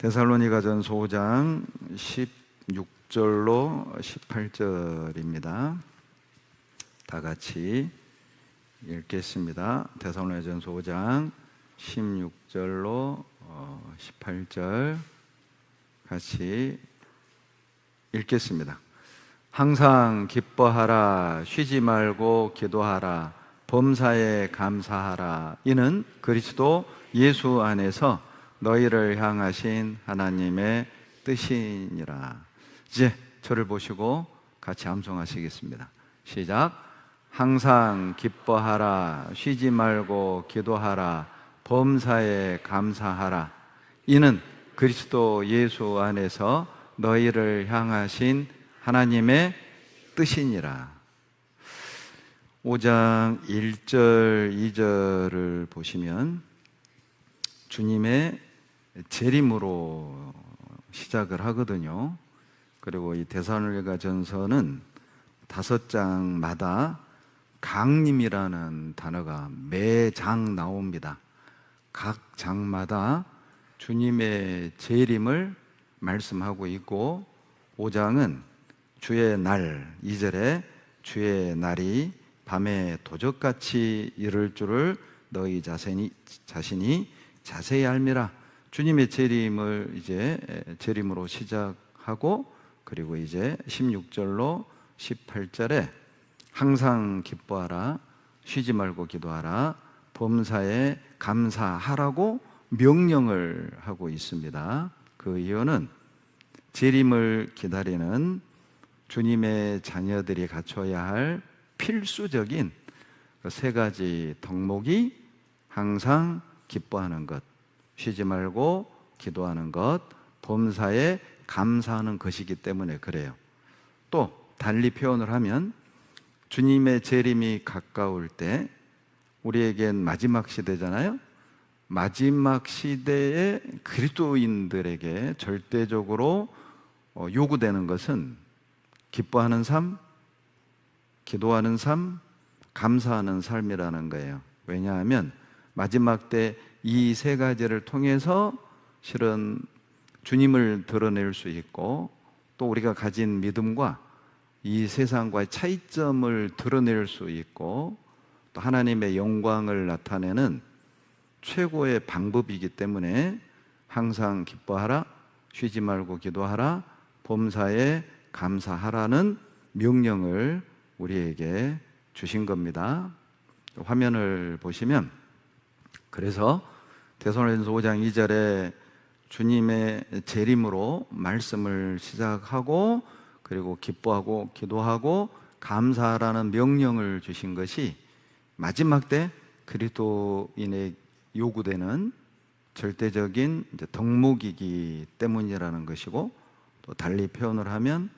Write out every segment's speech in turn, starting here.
데살로니가전서 5장 16절로 18절입니다. 다 같이 읽겠습니다. 데살로니가전서 5장 16절로 18절 같이 읽겠습니다. 항상 기뻐하라, 쉬지 말고 기도하라, 범사에 감사하라. 이는 그리스도 예수 안에서 너희를 향하신 하나님의 뜻이니라. 이제 저를 보시고 같이 암송하시겠습니다. 시작. 항상 기뻐하라, 쉬지 말고 기도하라, 범사에 감사하라. 이는 그리스도 예수 안에서 너희를 향하신 하나님의 뜻이니라. 5장 1절 2절을 보시면 주님의 재림으로 시작을 하거든요. 그리고 이 데살로니가전서는 5장마다 강림이라는 단어가 매장 나옵니다. 각 장마다 주님의 재림을 말씀하고 있고, 5장은 주의 날, 2절에 주의 날이 밤에 도적같이 이를 줄을 너희 자신이 자세히 알미라. 주님의 재림을 이제 재림으로 시작하고, 그리고 이제 16절로 18절에 항상 기뻐하라, 쉬지 말고 기도하라, 범사에 감사하라고 명령을 하고 있습니다. 그 이유는 재림을 기다리는 주님의 자녀들이 갖춰야 할 필수적인 세 가지 덕목이 항상 기뻐하는 것, 쉬지 말고 기도하는 것, 범사에 감사하는 것이기 때문에 그래요. 또 달리 표현을 하면 주님의 재림이 가까울 때 우리에겐 마지막 시대잖아요. 마지막 시대의 그리스도인들에게 절대적으로 요구되는 것은 기뻐하는 삶, 기도하는 삶, 감사하는 삶이라는 거예요. 왜냐하면 마지막 때 이 세 가지를 통해서 실은 주님을 드러낼 수 있고, 또 우리가 가진 믿음과 이 세상과의 차이점을 드러낼 수 있고, 또 하나님의 영광을 나타내는 최고의 방법이기 때문에 항상 기뻐하라, 쉬지 말고 기도하라, 범사에 감사하라는 명령을 우리에게 주신 겁니다. 화면을 보시면, 그래서 데살로니가전서 5장 2절에 주님의 재림으로 말씀을 시작하고, 그리고 기뻐하고 기도하고 감사하라는 명령을 주신 것이 마지막 때 그리스도인의 요구되는 절대적인 덕목이기 때문이라는 것이고, 또 달리 표현을 하면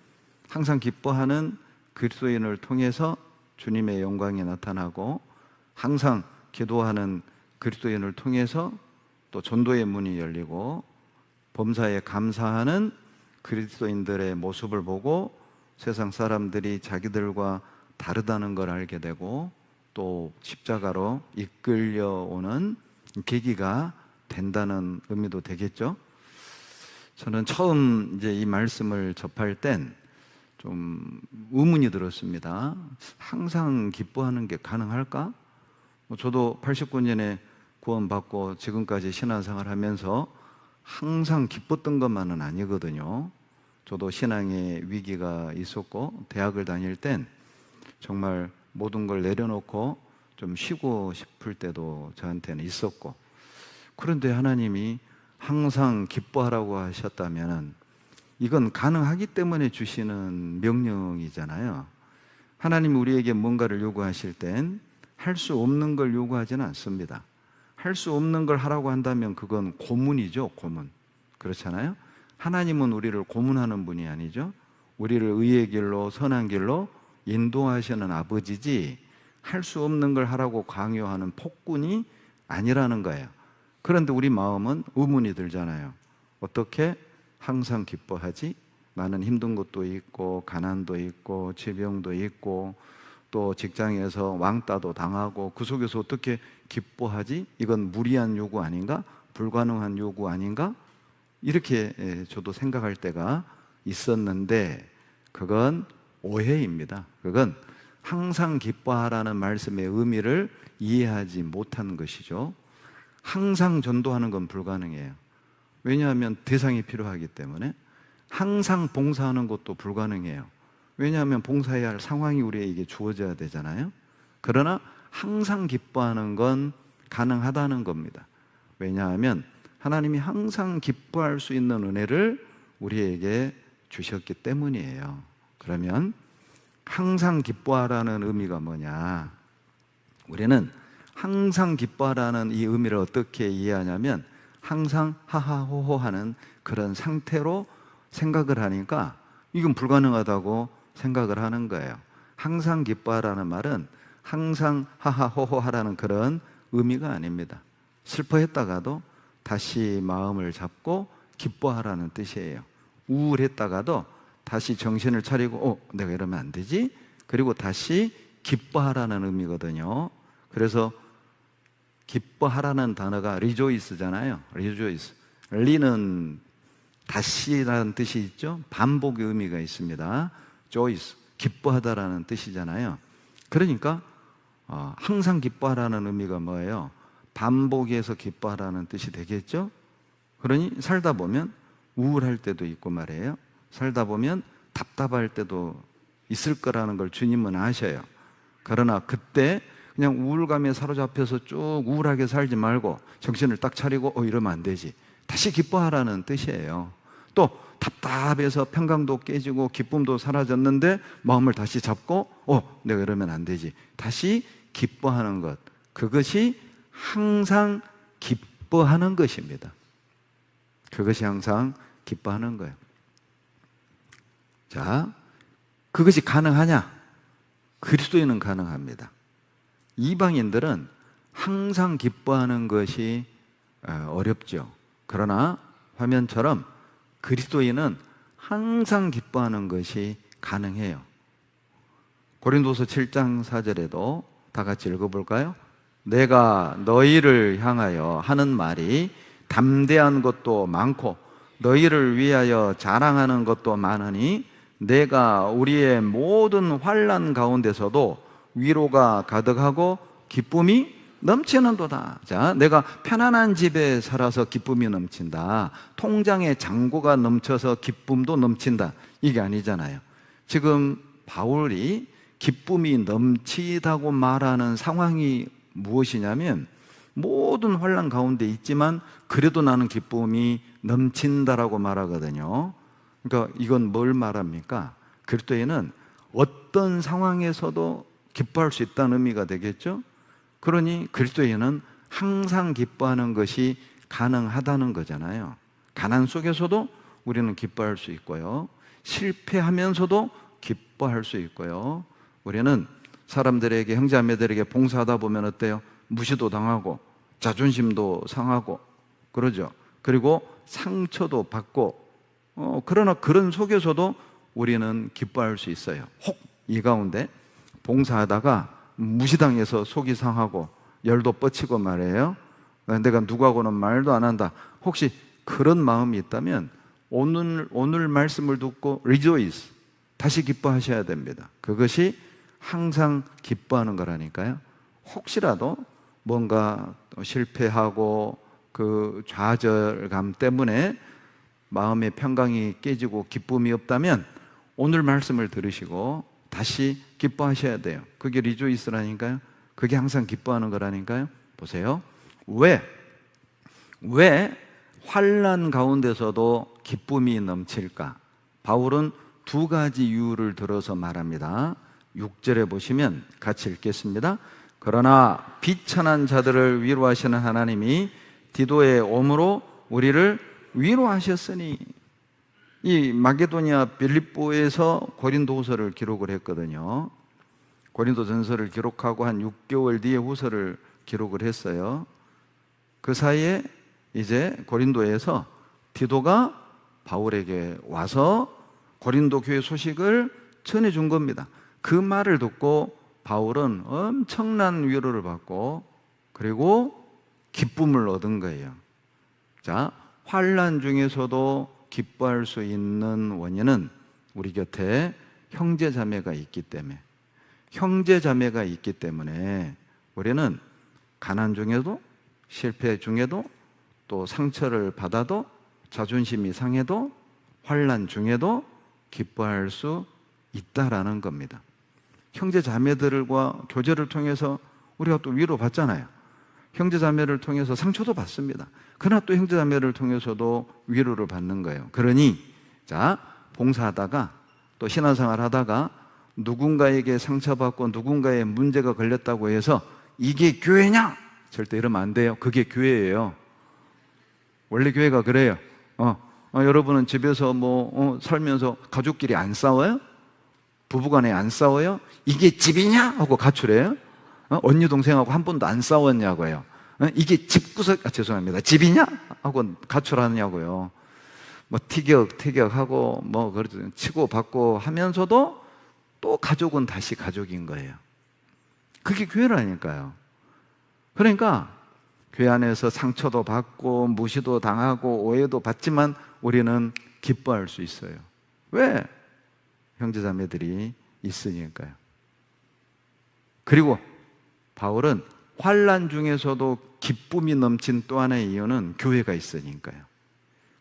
항상 기뻐하는 그리스도인을 통해서 주님의 영광이 나타나고, 항상 기도하는 그리스도인을 통해서 또 전도의 문이 열리고, 범사에 감사하는 그리스도인들의 모습을 보고 세상 사람들이 자기들과 다르다는 걸 알게 되고, 또 십자가로 이끌려오는 계기가 된다는 의미도 되겠죠. 저는 처음 이제 이 말씀을 접할 땐 좀 의문이 들었습니다. 항상 기뻐하는 게 가능할까? 저도 89년에 구원받고 지금까지 신앙생활 하면서 항상 기뻤던 것만은 아니거든요. 저도 신앙의 위기가 있었고, 대학을 다닐 땐 정말 모든 걸 내려놓고 좀 쉬고 싶을 때도 저한테는 있었고, 그런데 하나님이 항상 기뻐하라고 하셨다면 이건 가능하기 때문에 주시는 명령이잖아요. 하나님이 우리에게 뭔가를 요구하실 땐 할 수 없는 걸 요구하지는 않습니다. 할 수 없는 걸 하라고 한다면 그건 고문이죠, 고문. 그렇잖아요. 하나님은 우리를 고문하는 분이 아니죠. 우리를 의의 길로, 선한 길로 인도하시는 아버지지, 할 수 없는 걸 하라고 강요하는 폭군이 아니라는 거예요. 그런데 우리 마음은 의문이 들잖아요. 어떻게 항상 기뻐하지? 나는 힘든 것도 있고, 가난도 있고, 질병도 있고, 또 직장에서 왕따도 당하고, 그 속에서 어떻게 기뻐하지? 이건 무리한 요구 아닌가? 불가능한 요구 아닌가? 이렇게 저도 생각할 때가 있었는데 그건 오해입니다. 그건 항상 기뻐하라는 말씀의 의미를 이해하지 못한 것이죠. 항상 전도하는 건 불가능해요. 왜냐하면 대상이 필요하기 때문에. 항상 봉사하는 것도 불가능해요. 왜냐하면 봉사해야 할 상황이 우리에게 주어져야 되잖아요. 그러나 항상 기뻐하는 건 가능하다는 겁니다. 왜냐하면 하나님이 항상 기뻐할 수 있는 은혜를 우리에게 주셨기 때문이에요. 그러면 항상 기뻐하라는 의미가 뭐냐? 우리는 항상 기뻐하라는 이 의미를 어떻게 이해하냐면 항상 하하호호 하는 그런 상태로 생각을 하니까 이건 불가능하다고 생각을 하는 거예요. 항상 기뻐하라는 말은 항상 하하호호 하라는 그런 의미가 아닙니다. 슬퍼했다가도 다시 마음을 잡고 기뻐하라는 뜻이에요. 우울했다가도 다시 정신을 차리고 내가 이러면 안 되지? 그리고 다시 기뻐하라는 의미거든요. 그래서 기뻐하라는 단어가 rejoice잖아요. rejoice. 리는 다시라는 뜻이 있죠. 반복의 의미가 있습니다. joyce, 기뻐하다라는 뜻이잖아요. 그러니까 항상 기뻐하라는 의미가 뭐예요? 반복해서 기뻐하라는 뜻이 되겠죠. 그러니 살다 보면 우울할 때도 있고 말이에요. 살다 보면 답답할 때도 있을 거라는 걸 주님은 아셔요. 그러나 그때 그냥 우울감에 사로잡혀서 쭉 우울하게 살지 말고 정신을 딱 차리고 이러면 안 되지. 다시 기뻐하라는 뜻이에요. 또 답답해서 평강도 깨지고 기쁨도 사라졌는데 마음을 다시 잡고 내가 이러면 안 되지. 다시 기뻐하는 것. 그것이 항상 기뻐하는 것입니다. 그것이 항상 기뻐하는 거예요. 자, 그것이 가능하냐? 그리스도인은 가능합니다. 이방인들은 항상 기뻐하는 것이 어렵죠. 그러나 화면처럼 그리스도인은 항상 기뻐하는 것이 가능해요. 고린도서 7장 4절에도 다 같이 읽어볼까요? 내가 너희를 향하여 하는 말이 담대한 것도 많고 너희를 위하여 자랑하는 것도 많으니 내가 우리의 모든 환난 가운데서도 위로가 가득하고 기쁨이 넘치는도다. 자, 내가 편안한 집에 살아서 기쁨이 넘친다. 통장에 잔고가 넘쳐서 기쁨도 넘친다. 이게 아니잖아요. 지금 바울이 기쁨이 넘치다고 말하는 상황이 무엇이냐면 모든 환난 가운데 있지만 그래도 나는 기쁨이 넘친다라고 말하거든요. 그러니까 이건 뭘 말합니까? 그리스도인은 어떤 상황에서도 기뻐할 수 있다는 의미가 되겠죠? 그러니 그리스도인은 항상 기뻐하는 것이 가능하다는 거잖아요. 가난 속에서도 우리는 기뻐할 수 있고요. 실패하면서도 기뻐할 수 있고요. 우리는 사람들에게, 형제자매들에게 봉사하다 보면 어때요? 무시도 당하고 자존심도 상하고 그러죠. 그리고 상처도 받고 그러나 그런 속에서도 우리는 기뻐할 수 있어요. 혹 이 가운데 봉사하다가 무시당해서 속이 상하고 열도 뻗치고 말이에요. 내가 누구하고는 말도 안 한다. 혹시 그런 마음이 있다면 오늘 말씀을 듣고 rejoice, 다시 기뻐하셔야 됩니다. 그것이 항상 기뻐하는 거라니까요. 혹시라도 뭔가 실패하고 그 좌절감 때문에 마음의 평강이 깨지고 기쁨이 없다면 오늘 말씀을 들으시고 다시 기뻐하셔야 돼요. 그게 리조이스라니까요. 그게 항상 기뻐하는 거라니까요. 보세요. 왜 환난 가운데서도 기쁨이 넘칠까? 바울은 두 가지 이유를 들어서 말합니다. 6절에 보시면 같이 읽겠습니다. 그러나 비천한 자들을 위로하시는 하나님이 디도의 오므로 우리를 위로하셨으니. 이 마게도니아 빌립보에서 고린도후서를 기록을 했거든요. 고린도전서를 기록하고 한 6개월 뒤에 후서를 기록을 했어요. 그 사이에 이제 고린도에서 디도가 바울에게 와서 고린도 교회 소식을 전해준 겁니다. 그 말을 듣고 바울은 엄청난 위로를 받고 그리고 기쁨을 얻은 거예요. 자, 환난 중에서도 기뻐할 수 있는 원인은 우리 곁에 형제자매가 있기 때문에, 형제자매가 있기 때문에 우리는 가난 중에도, 실패 중에도, 또 상처를 받아도, 자존심이 상해도, 환난 중에도 기뻐할 수 있다라는 겁니다. 형제자매들과 교제를 통해서 우리가 또 위로받잖아요. 형제자매를 통해서 상처도 받습니다. 그러나 또 형제자매를 통해서도 위로를 받는 거예요. 그러니 자, 봉사하다가 또 신앙생활 하다가 누군가에게 상처받고 누군가의 문제가 걸렸다고 해서 이게 교회냐? 절대 이러면 안 돼요. 그게 교회예요. 원래 교회가 그래요. 여러분은 집에서 살면서 가족끼리 안 싸워요? 부부간에 안 싸워요? 이게 집이냐? 하고 가출해요? 언니 동생하고 한 번도 안 싸웠냐고요. 이게 집구석, 죄송합니다, 집이냐? 하고 가출하느냐고요. 티격하고 치고 받고 하면서도 또 가족은 다시 가족인 거예요. 그게 교회라니까요. 그러니까 교회 안에서 상처도 받고 무시도 당하고 오해도 받지만 우리는 기뻐할 수 있어요. 왜? 형제자매들이 있으니까요. 그리고 바울은 환난 중에서도 기쁨이 넘친 또 하나의 이유는 교회가 있으니까요.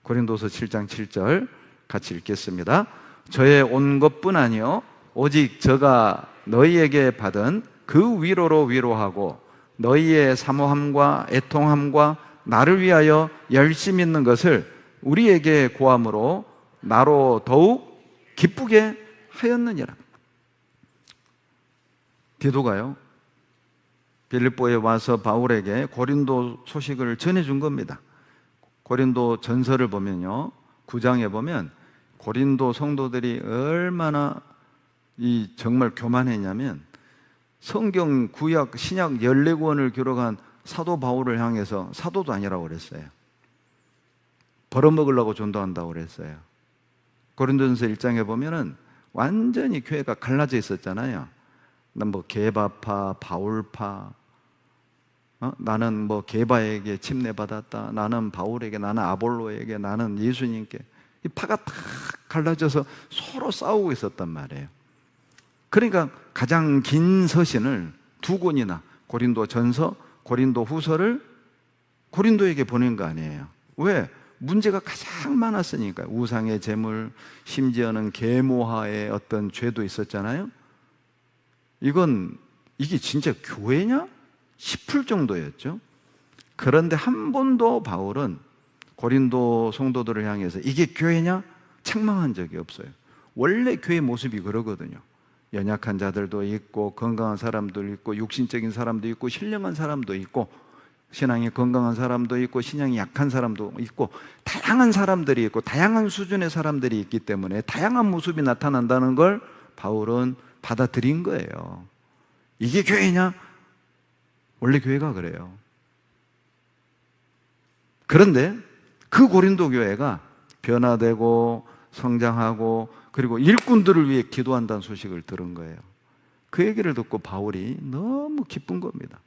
고린도서 7장 7절 같이 읽겠습니다. 저의 온 것뿐 아니요 오직 저가 너희에게 받은 그 위로로 위로하고 너희의 사모함과 애통함과 나를 위하여 열심히 있는 것을 우리에게 고함으로 나로 더욱 기쁘게 하였느니라. 디도가요, 빌립보에 와서 바울에게 고린도 소식을 전해준 겁니다. 고린도 전서를 보면요, 9장에 보면 고린도 성도들이 얼마나 정말 교만했냐면 성경 구약 신약 14권을 기록한 사도 바울을 향해서 사도도 아니라고 그랬어요. 벌어먹으려고 전도한다고 그랬어요. 고린도전서 1장에 보면은 완전히 교회가 갈라져 있었잖아요. 난 게바파, 바울파, 나는 게바에게 침례받았다, 나는 바울에게, 나는 아볼로에게, 나는 예수님께. 이 파가 다 갈라져서 서로 싸우고 있었단 말이에요. 그러니까 가장 긴 서신을 2권이나 고린도 전서, 고린도 후서를 고린도에게 보낸 거 아니에요. 왜? 문제가 가장 많았으니까요. 우상의 제물, 심지어는 계모하의 어떤 죄도 있었잖아요. 이게 진짜 교회냐? 싶을 정도였죠. 그런데 한 번도 바울은 고린도 성도들을 향해서 이게 교회냐? 책망한 적이 없어요. 원래 교회 모습이 그러거든요. 연약한 자들도 있고 건강한 사람도 있고 육신적인 사람도 있고 신령한 사람도 있고 신앙이 건강한 사람도 있고 신앙이 약한 사람도 있고 다양한 사람들이 있고 다양한 수준의 사람들이 있기 때문에 다양한 모습이 나타난다는 걸 바울은 받아들인 거예요. 이게 교회냐? 원래 교회가 그래요. 그런데 그 고린도 교회가 변화되고 성장하고 그리고 일꾼들을 위해 기도한다는 소식을 들은 거예요. 그 얘기를 듣고 바울이 너무 기쁜 겁니다.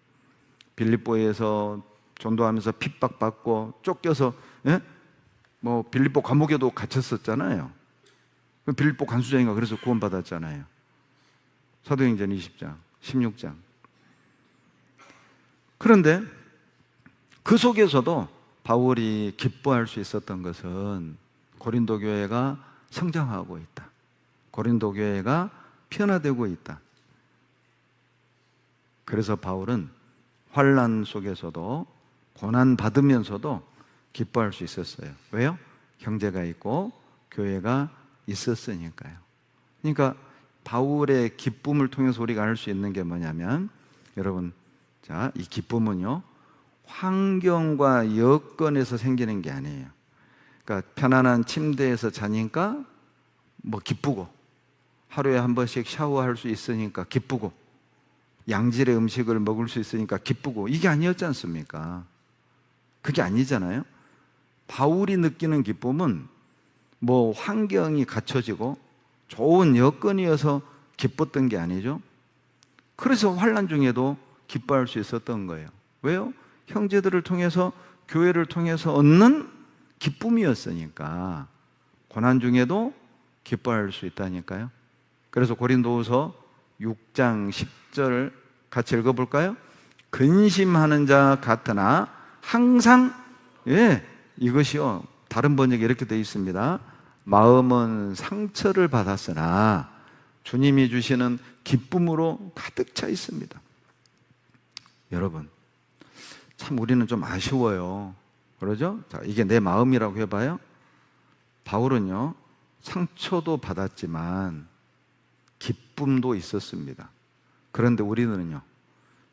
빌립보에서 전도하면서 핍박받고 쫓겨서 빌립보 감옥에도 갇혔었잖아요. 빌립보 간수장인가 그래서 구원받았잖아요. 사도행전 20장, 16장. 그런데 그 속에서도 바울이 기뻐할 수 있었던 것은 고린도 교회가 성장하고 있다. 고린도 교회가 변화되고 있다. 그래서 바울은 환난 속에서도 고난 받으면서도 기뻐할 수 있었어요. 왜요? 형제가 있고 교회가 있었으니까요. 그러니까 바울의 기쁨을 통해서 우리가 알 수 있는 게 뭐냐면, 여러분, 자, 이 기쁨은요, 환경과 여건에서 생기는 게 아니에요. 그러니까 편안한 침대에서 자니까 기쁘고, 하루에 한 번씩 샤워할 수 있으니까 기쁘고, 양질의 음식을 먹을 수 있으니까 기쁘고, 이게 아니었지 않습니까? 그게 아니잖아요. 바울이 느끼는 기쁨은 환경이 갖춰지고 좋은 여건이어서 기뻤던 게 아니죠. 그래서 환난 중에도 기뻐할 수 있었던 거예요. 왜요? 형제들을 통해서, 교회를 통해서 얻는 기쁨이었으니까 고난 중에도 기뻐할 수 있다니까요. 그래서 고린도후서 6장 10절 같이 읽어볼까요? 근심하는 자 같으나 항상 이것이요, 다른 번역에 이렇게 되어 있습니다. 마음은 상처를 받았으나 주님이 주시는 기쁨으로 가득 차 있습니다. 여러분, 참 우리는 좀 아쉬워요. 그러죠? 자, 이게 내 마음이라고 해봐요. 바울은요, 상처도 받았지만 기쁨도 있었습니다. 그런데 우리는요,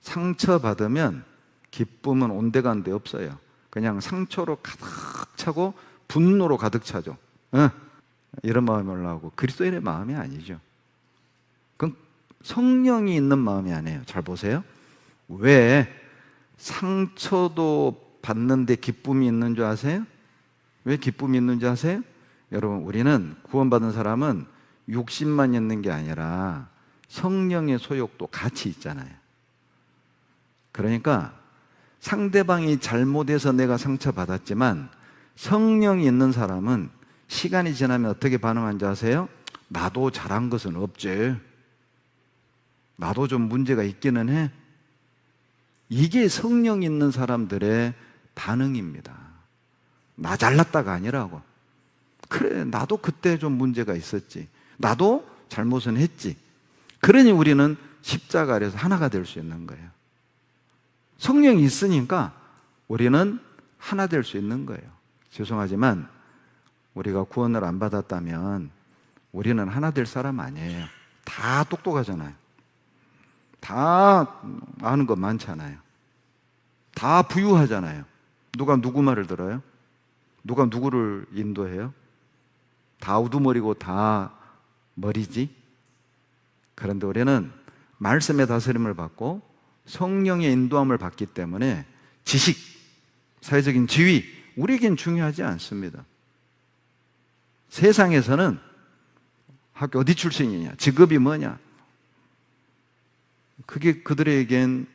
상처받으면 기쁨은 온데간데 없어요. 그냥 상처로 가득 차고 분노로 가득 차죠. 이런 마음이 올라오고, 그리스도인의 마음이 아니죠. 그건 성령이 있는 마음이 아니에요. 잘 보세요. 왜 상처도 받는데 기쁨이 있는 줄 아세요? 왜 기쁨이 있는 줄 아세요? 여러분, 우리는 구원받은 사람은 육신만 있는 게 아니라 성령의 소욕도 같이 있잖아요. 그러니까 상대방이 잘못해서 내가 상처받았지만 성령이 있는 사람은 시간이 지나면 어떻게 반응하는지 아세요? 나도 잘한 것은 없지, 나도 좀 문제가 있기는 해. 이게 성령 있는 사람들의 반응입니다. 나 잘났다가 아니라고. 그래, 나도 그때 좀 문제가 있었지, 나도 잘못은 했지. 그러니 우리는 십자가 아래서 하나가 될 수 있는 거예요. 성령이 있으니까 우리는 하나 될 수 있는 거예요. 죄송하지만 우리가 구원을 안 받았다면 우리는 하나 될 사람 아니에요. 다 똑똑하잖아요. 다 아는 것 많잖아요. 다 부유하잖아요. 누가 누구 말을 들어요? 누가 누구를 인도해요? 다 우두머리고 다 머리지. 그런데 우리는 말씀의 다스림을 받고 성령의 인도함을 받기 때문에 지식, 사회적인 지위, 우리에겐 중요하지 않습니다. 세상에서는 학교 어디 출신이냐, 직업이 뭐냐, 그게 그들에겐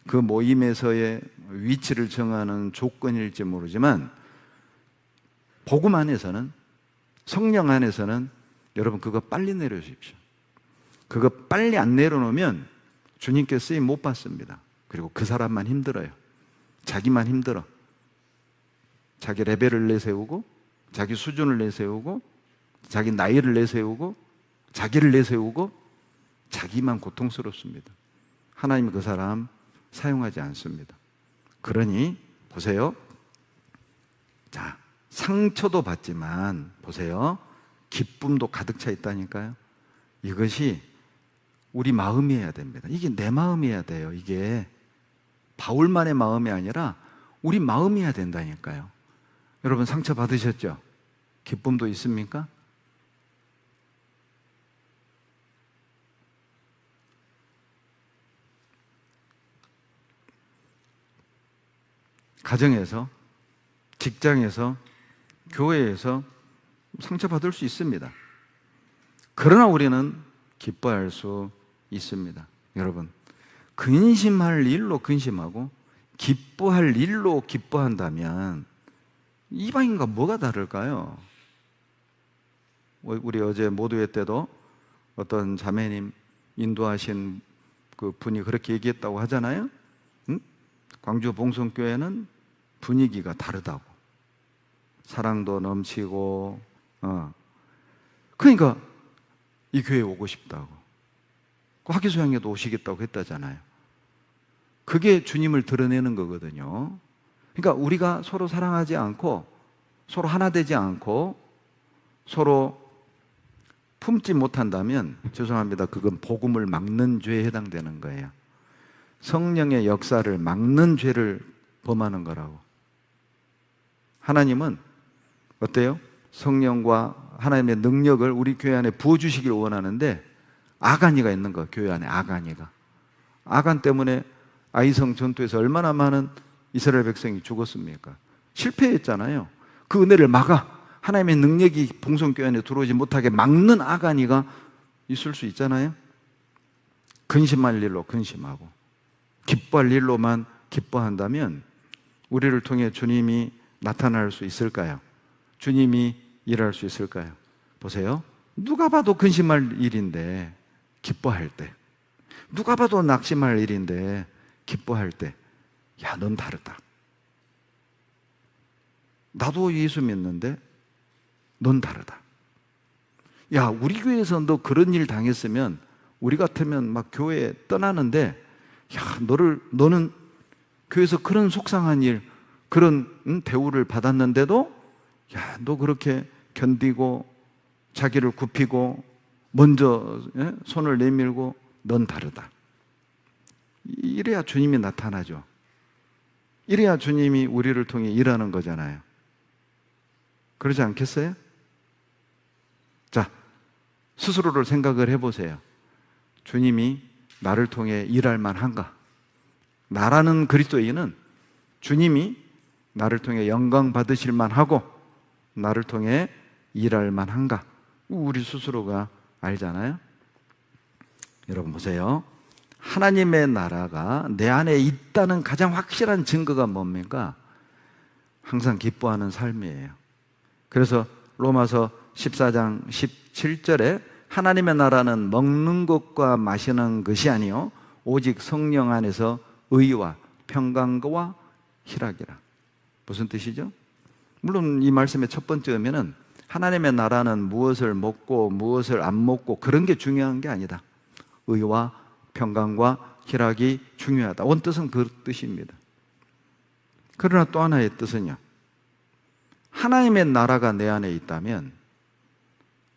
그 모임에서의 위치를 정하는 조건일지 모르지만, 복음 안에서는, 성령 안에서는 여러분 그거 빨리 내려주십시오. 그거 빨리 안 내려놓으면 주님께 쓰임 못 받습니다. 그리고 그 사람만 힘들어요. 자기만 힘들어. 자기 레벨을 내세우고, 자기 수준을 내세우고, 자기 나이를 내세우고, 자기를 내세우고, 자기만 고통스럽습니다. 하나님은 그 사람 사용하지 않습니다. 그러니 보세요. 자, 상처도 받지만 보세요, 기쁨도 가득 차 있다니까요. 이것이 우리 마음이어야 됩니다. 이게 내 마음이어야 돼요. 이게 바울만의 마음이 아니라 우리 마음이어야 된다니까요. 여러분, 상처 받으셨죠? 기쁨도 있습니까? 가정에서, 직장에서, 교회에서 상처받을 수 있습니다. 그러나 우리는 기뻐할 수 있습니다. 여러분, 근심할 일로 근심하고 기뻐할 일로 기뻐한다면 이방인과 뭐가 다를까요? 우리 어제 모두회 때도 어떤 자매님 인도하신 그 분이 그렇게 얘기했다고 하잖아요. 응? 광주 봉성교회는 분위기가 다르다고, 사랑도 넘치고, 그러니까 이 교회에 오고 싶다고, 학기소양에도 오시겠다고 했다잖아요. 그게 주님을 드러내는 거거든요. 그러니까 우리가 서로 사랑하지 않고, 서로 하나 되지 않고, 서로 품지 못한다면 죄송합니다, 그건 복음을 막는 죄에 해당되는 거예요. 성령의 역사를 막는 죄를 범하는 거라고. 하나님은 어때요? 성령과 하나님의 능력을 우리 교회 안에 부어주시길 원하는데 아간이가 있는 거예요. 교회 안에 아간이가. 아간 때문에 아이성 전투에서 얼마나 많은 이스라엘 백성이 죽었습니까? 실패했잖아요. 그 은혜를 막아, 하나님의 능력이 봉성교회 안에 들어오지 못하게 막는 아간이가 있을 수 있잖아요. 근심할 일로 근심하고 기뻐할 일로만 기뻐한다면 우리를 통해 주님이 나타날 수 있을까요? 주님이 일할 수 있을까요? 보세요. 누가 봐도 근심할 일인데 기뻐할 때, 누가 봐도 낙심할 일인데 기뻐할 때, 야, 넌 다르다. 나도 예수 믿는데 넌 다르다. 야, 우리 교회에서 너 그런 일 당했으면 우리 같으면 막 교회 떠나는데, 야, 너는 교회에서 그런 속상한 일, 그런 대우를 받았는데도, 야, 너 그렇게 견디고 자기를 굽히고 먼저 손을 내밀고 넌 다르다. 이래야 주님이 나타나죠. 이래야 주님이 우리를 통해 일하는 거잖아요. 그러지 않겠어요? 자, 스스로를 생각을 해보세요. 주님이 나를 통해 일할 만한가? 나라는 그리스도인은 주님이 나를 통해 영광 받으실 만하고 나를 통해 일할 만한가? 우리 스스로가 알잖아요. 여러분 보세요. 하나님의 나라가 내 안에 있다는 가장 확실한 증거가 뭡니까? 항상 기뻐하는 삶이에요. 그래서 로마서 14장 17절에 하나님의 나라는 먹는 것과 마시는 것이 아니요 오직 성령 안에서 의와 평강과 희락이라. 무슨 뜻이죠? 물론 이 말씀의 첫 번째 의미는 하나님의 나라는 무엇을 먹고 무엇을 안 먹고 그런 게 중요한 게 아니다. 의와 평강과 희락이 중요하다. 원뜻은 그 뜻입니다. 그러나 또 하나의 뜻은요, 하나님의 나라가 내 안에 있다면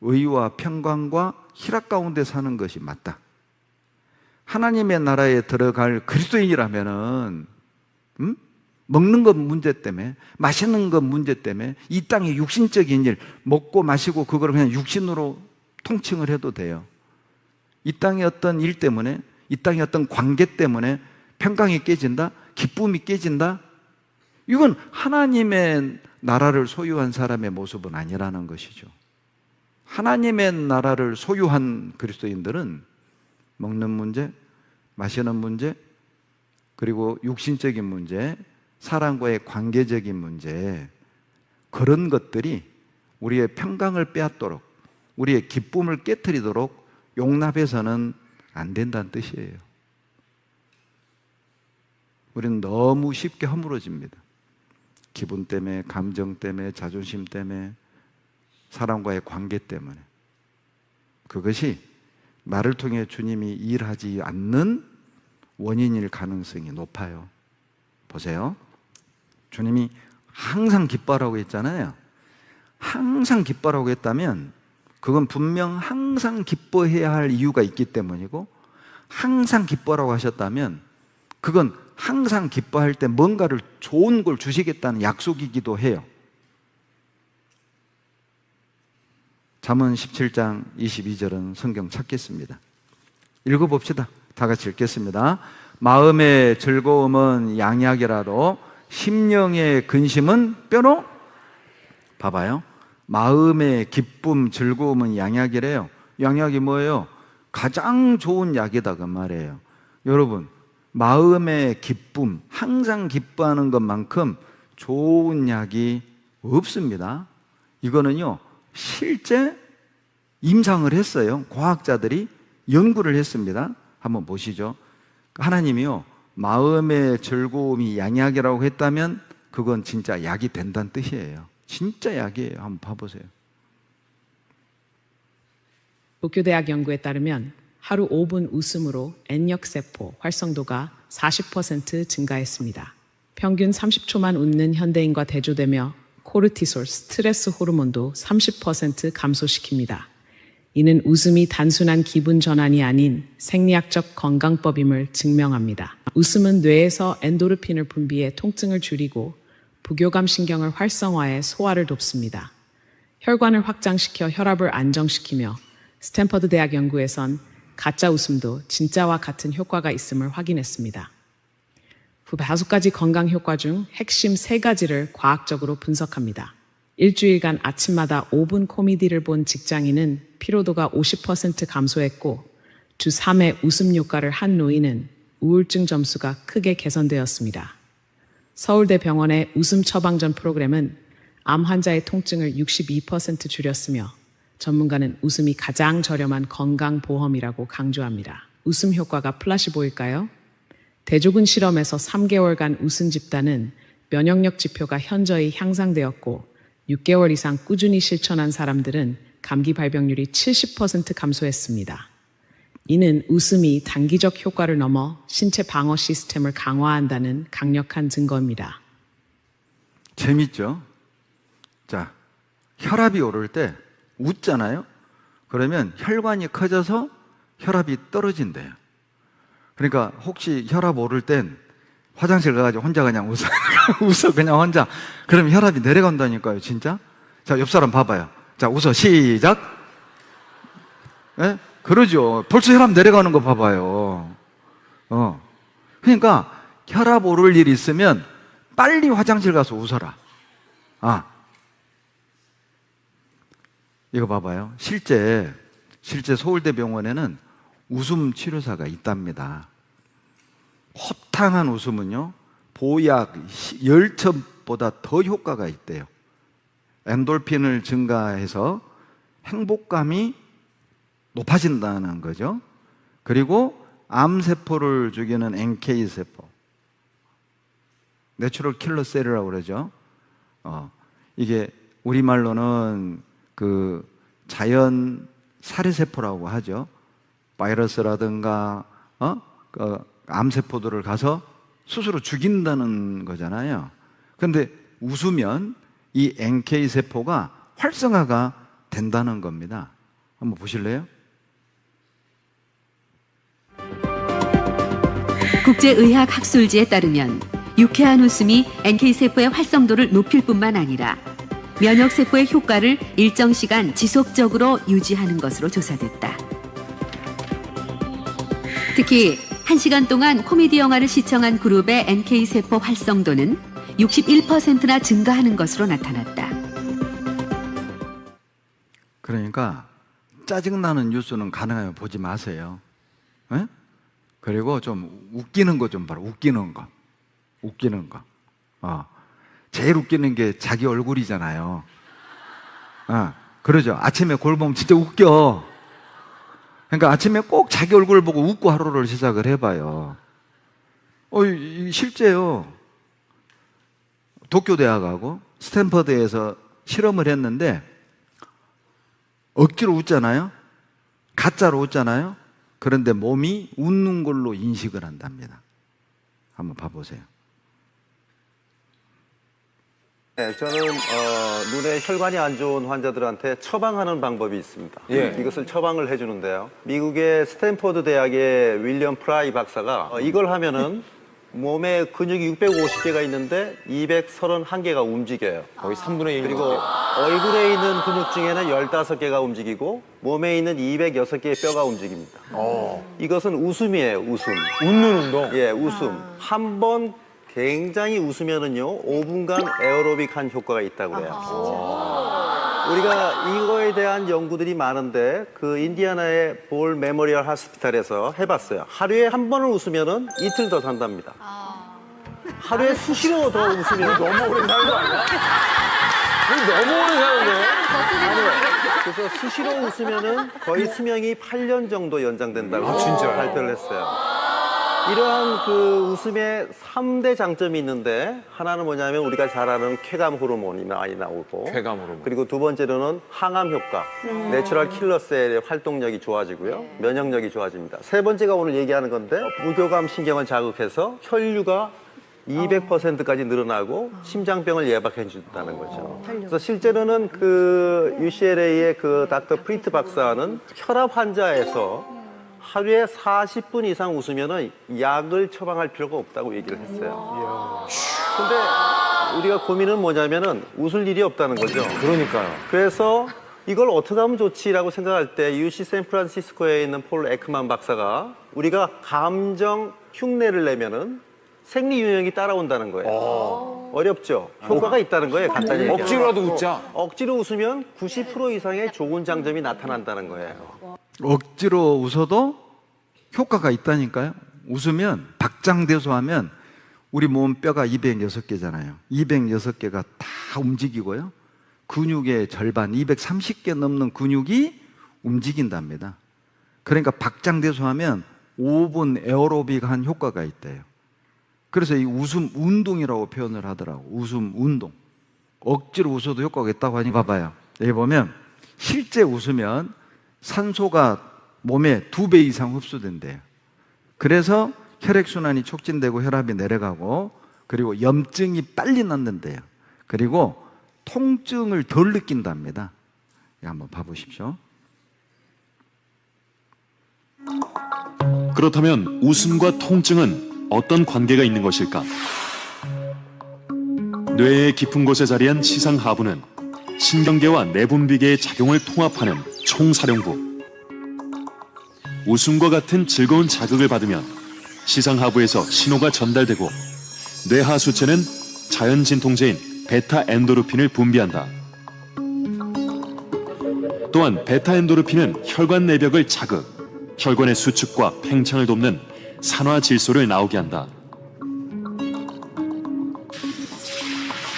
의와 평강과 희락 가운데 사는 것이 맞다. 하나님의 나라에 들어갈 그리스도인이라면은 먹는 것 문제 때문에, 마시는 것 문제 때문에 이 땅의 육신적인 일, 먹고 마시고 그걸 그냥 육신으로 통칭을 해도 돼요. 이 땅의 어떤 일 때문에, 이 땅의 어떤 관계 때문에 평강이 깨진다, 기쁨이 깨진다, 이건 하나님의 나라를 소유한 사람의 모습은 아니라는 것이죠. 하나님의 나라를 소유한 그리스도인들은 먹는 문제, 마시는 문제, 그리고 육신적인 문제, 사람과의 관계적인 문제, 그런 것들이 우리의 평강을 빼앗도록, 우리의 기쁨을 깨트리도록 용납해서는 안 된다는 뜻이에요. 우리는 너무 쉽게 허물어집니다. 기분 때문에, 감정 때문에, 자존심 때문에, 사람과의 관계 때문에. 그것이 나를 통해 주님이 일하지 않는 원인일 가능성이 높아요. 보세요. 주님이 항상 기뻐하라고 했잖아요. 항상 기뻐하라고 했다면 그건 분명 항상 기뻐해야 할 이유가 있기 때문이고, 항상 기뻐하라고 하셨다면 그건 항상 기뻐할 때 뭔가를 좋은 걸 주시겠다는 약속이기도 해요. 잠언 17장 22절은 성경 찾겠습니다. 읽어봅시다. 다 같이 읽겠습니다. 마음의 즐거움은 양약이라도 심령의 근심은 뼈로. 봐봐요. 마음의 기쁨, 즐거움은 양약이래요. 양약이 뭐예요? 가장 좋은 약이다 그 말이에요. 여러분, 마음의 기쁨, 항상 기뻐하는 것만큼 좋은 약이 없습니다. 이거는요, 실제 임상을 했어요. 과학자들이 연구를 했습니다. 한번 보시죠. 하나님이요, 마음의 즐거움이 양약이라고 했다면 그건 진짜 약이 된다는 뜻이에요. 진짜 약이에요. 한번 봐보세요. 도쿄대학 연구에 따르면 하루 5분 웃음으로 N역세포 활성도가 40% 증가했습니다. 평균 30초만 웃는 현대인과 대조되며 코르티솔 스트레스 호르몬도 30% 감소시킵니다. 이는 웃음이 단순한 기분 전환이 아닌 생리학적 건강법임을 증명합니다. 웃음은 뇌에서 엔도르핀을 분비해 통증을 줄이고 부교감 신경을 활성화해 소화를 돕습니다. 혈관을 확장시켜 혈압을 안정시키며 스탠퍼드 대학 연구에선 가짜 웃음도 진짜와 같은 효과가 있음을 확인했습니다. 후 5가지 건강 효과 중 핵심 3가지를 과학적으로 분석합니다. 일주일간 아침마다 5분 코미디를 본 직장인은 피로도가 50% 감소했고, 주 3회 웃음 요가를 한 노인은 우울증 점수가 크게 개선되었습니다. 서울대 병원의 웃음 처방전 프로그램은 암 환자의 통증을 62% 줄였으며 전문가는 웃음이 가장 저렴한 건강보험이라고 강조합니다. 웃음 효과가 플라시보일까요? 대조군 실험에서 3개월간 웃은 집단은 면역력 지표가 현저히 향상되었고 6개월 이상 꾸준히 실천한 사람들은 감기 발병률이 70% 감소했습니다. 이는 웃음이 단기적 효과를 넘어 신체 방어 시스템을 강화한다는 강력한 증거입니다. 재밌죠? 자, 혈압이 오를 때 웃잖아요? 그러면 혈관이 커져서 혈압이 떨어진대요. 그러니까 혹시 혈압 오를 땐 화장실 가가지고 혼자 그냥 웃어. 웃어, 그냥 혼자. 그럼 혈압이 내려간다니까요, 진짜? 자, 옆 사람 봐봐요. 자, 웃어. 시작. 예? 그러죠. 벌써 혈압 내려가는 거 봐봐요. 그러니까 혈압 오를 일 있으면 빨리 화장실 가서 웃어라. 이거 봐봐요. 실제 서울대병원에는 웃음 치료사가 있답니다. 호탕한 웃음은요, 보약 10첩보다 더 효과가 있대요. 엔돌핀을 증가해서 행복감이 높아진다는 거죠. 그리고 암세포를 죽이는 NK세포, 내추럴 킬러 셀이라고 그러죠. 이게 우리말로는 그 자연 살해세포라고 하죠. 바이러스라든가 암세포들을 가서 스스로 죽인다는 거잖아요. 그런데 웃으면 이 NK세포가 활성화가 된다는 겁니다. 한번 보실래요? 국제의학학술지에 따르면 유쾌한 웃음이 NK세포의 활성도를 높일 뿐만 아니라 면역세포의 효과를 일정 시간 지속적으로 유지하는 것으로 조사됐다. 특히 1시간 동안 코미디 영화를 시청한 그룹의 NK세포 활성도는 61%나 증가하는 것으로 나타났다. 그러니까 짜증나는 뉴스는 가능하면 보지 마세요. 에? 그리고 좀 웃기는 거 좀 봐라. 웃기는 거. 제일 웃기는 게 자기 얼굴이잖아요. 그러죠. 아침에 거울 보면 진짜 웃겨. 그러니까 아침에 꼭 자기 얼굴을 보고 웃고 하루를 시작을 해봐요. 실제요. 도쿄대학하고 스탠퍼드에서 실험을 했는데 억지로 웃잖아요. 가짜로 웃잖아요. 그런데 몸이 웃는 걸로 인식을 한답니다. 한번 봐보세요. 네, 저는 눈에 혈관이 안 좋은 환자들한테 처방하는 방법이 있습니다. 이것을 처방을 해주는데요. 미국의 스탠포드 대학의 윌리엄 프라이 박사가 이걸 하면은 몸에 근육이 650개가 있는데 231개가 움직여요. 거의 3분의 1. 그리고 얼굴에 있는 근육 중에는 15개가 움직이고 몸에 있는 206개의 뼈가 움직입니다. 이것은 웃음이에요, 웃음. 웃는 운동. 예, 웃음. 한 번 굉장히 웃으면은요, 5분간 에어로빅한 효과가 있다고 해요. 우리가 이거에 대한 연구들이 많은데 그 인디애나의 볼 메모리얼 하스피탈에서 해봤어요. 하루에 한 번을 웃으면은 이틀 더 산답니다. 하루에 수시로 더 웃으면 너무 오래 사는 거 아니야? 너무 오래 사는데? 아니요. 그래서 수시로 웃으면은 거의 수명이 8년 정도 연장된다고 진짜요? 발표를 했어요. 이러한 그 웃음의 3대 장점이 있는데 하나는 뭐냐면 우리가 잘 아는 쾌감 호르몬이 많이 나오고 쾌감 호르몬. 그리고 두 번째로는 항암 효과, 내추럴 킬러 셀의 활동력이 좋아지고요. 면역력이 좋아집니다. 세 번째가 오늘 얘기하는 건데 무교감 신경을 자극해서 혈류가 200%까지 늘어나고 심장병을 예방해 준다는 거죠. 그래서 실제로는 그 UCLA의 그 닥터 프리트 박사는 혈압 환자에서 하루에 40분 이상 웃으면은 약을 처방할 필요가 없다고 얘기를 했어요. 근데 우리가 고민은 뭐냐면은 웃을 일이 없다는 거죠. 그러니까요. 그래서 이걸 어떻게 하면 좋지라고 생각할 때 UC 샌프란시스코에 있는 폴 에크만 박사가 우리가 감정 흉내를 내면은 생리 유형이 따라온다는 거예요. 어렵죠? 효과가 있다는 거예요, 간단히 얘기하면. 억지로라도 웃자. 억지로 웃으면 90% 이상의 좋은 장점이 나타난다는 거예요. 억지로 웃어도 효과가 있다니까요. 웃으면 박장대소하면 우리 몸 뼈가 206개잖아요. 206개가 다 움직이고요. 근육의 절반, 230개 넘는 근육이 움직인답니다. 그러니까 박장대소하면 5분 에어로빅한 효과가 있대요. 그래서 이 웃음 운동이라고 표현을 하더라고. 웃음 운동. 억지로 웃어도 효과가 있다고 하니 봐봐요. 여기 보면 실제 웃으면 산소가 몸에 2배 이상 흡수된대요. 그래서 혈액순환이 촉진되고 혈압이 내려가고, 그리고 염증이 빨리 낫는데요. 그리고 통증을 덜 느낀답니다. 한번 봐보십시오. 그렇다면 웃음과 통증은 어떤 관계가 있는 것일까? 뇌의 깊은 곳에 자리한 시상하부는 신경계와 내분비계의 작용을 통합하는 총사령부. 웃음과 같은 즐거운 자극을 받으면 시상하부에서 신호가 전달되고 뇌하수체는 자연진통제인 베타 엔도르핀을 분비한다. 또한 베타 엔도르핀은 혈관 내벽을 자극, 혈관의 수축과 팽창을 돕는 산화 질소를 나오게 한다.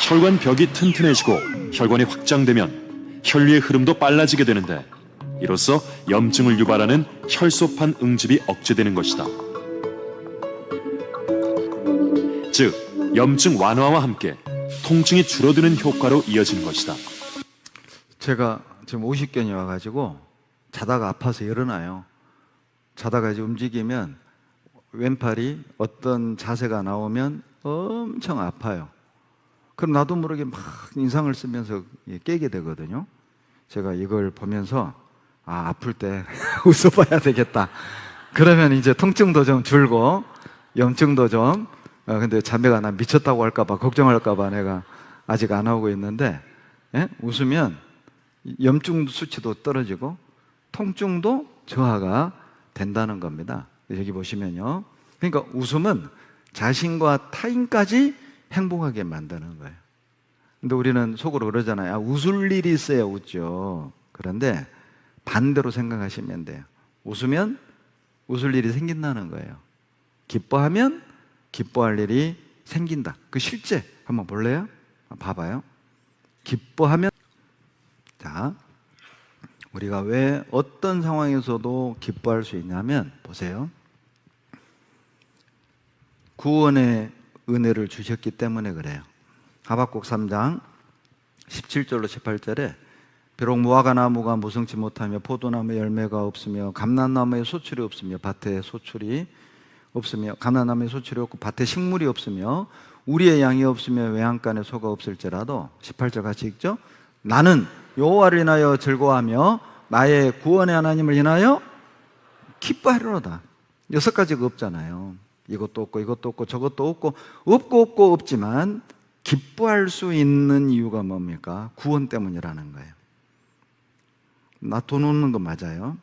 혈관 벽이 튼튼해지고 혈관이 확장되면 혈류의 흐름도 빨라지게 되는데, 이로써 염증을 유발하는 혈소판 응집이 억제되는 것이다. 즉, 염증 완화와 함께 통증이 줄어드는 효과로 이어지는 것이다. 제가 지금 50견이 와가지고 자다가 아파서 일어나요. 자다가 이제 움직이면 왼팔이 어떤 자세가 나오면 엄청 아파요. 그럼 나도 모르게 막 인상을 쓰면서 깨게 되거든요. 제가 이걸 보면서 아플 때 웃어봐야 되겠다. 그러면 이제 통증도 좀 줄고 염증도 좀 근데 자매가 난 미쳤다고 할까봐 걱정할까봐 내가 아직 안 하고 있는데, 웃으면 염증 수치도 떨어지고 통증도 저하가 된다는 겁니다. 여기 보시면요. 그러니까 웃음은 자신과 타인까지 행복하게 만드는 거예요. 근데 우리는 속으로 그러잖아요. 웃을 일이 있어야 웃죠. 그런데 반대로 생각하시면 돼요. 웃으면 웃을 일이 생긴다는 거예요. 기뻐하면 기뻐할 일이 생긴다. 그 실제 한번 볼래요? 봐봐요. 기뻐하면, 자, 우리가 왜 어떤 상황에서도 기뻐할 수 있냐면 보세요. 구원의 은혜를 주셨기 때문에 그래요. 하박국 3장 17절로 18절에 비록 무화과 나무가 무성치 못하며 포도나무에 열매가 없으며 감람나무에 소출이 없으며 밭에 소출이 없으며 감람나무에 소출이 없고 밭에 식물이 없으며 우리의 양이 없으며 외양간에 소가 없을지라도 18절 같이 읽죠. 나는 여호와를 인하여 즐거워하며 나의 구원의 하나님을 인하여 기뻐하리로다. 6가지가 없잖아요. 이것도 없고 이것도 없고 저것도 없고 없고 없지만 기뻐할 수 있는 이유가 뭡니까? 구원 때문이라는 거예요. 나 돈 없는 거 맞아요.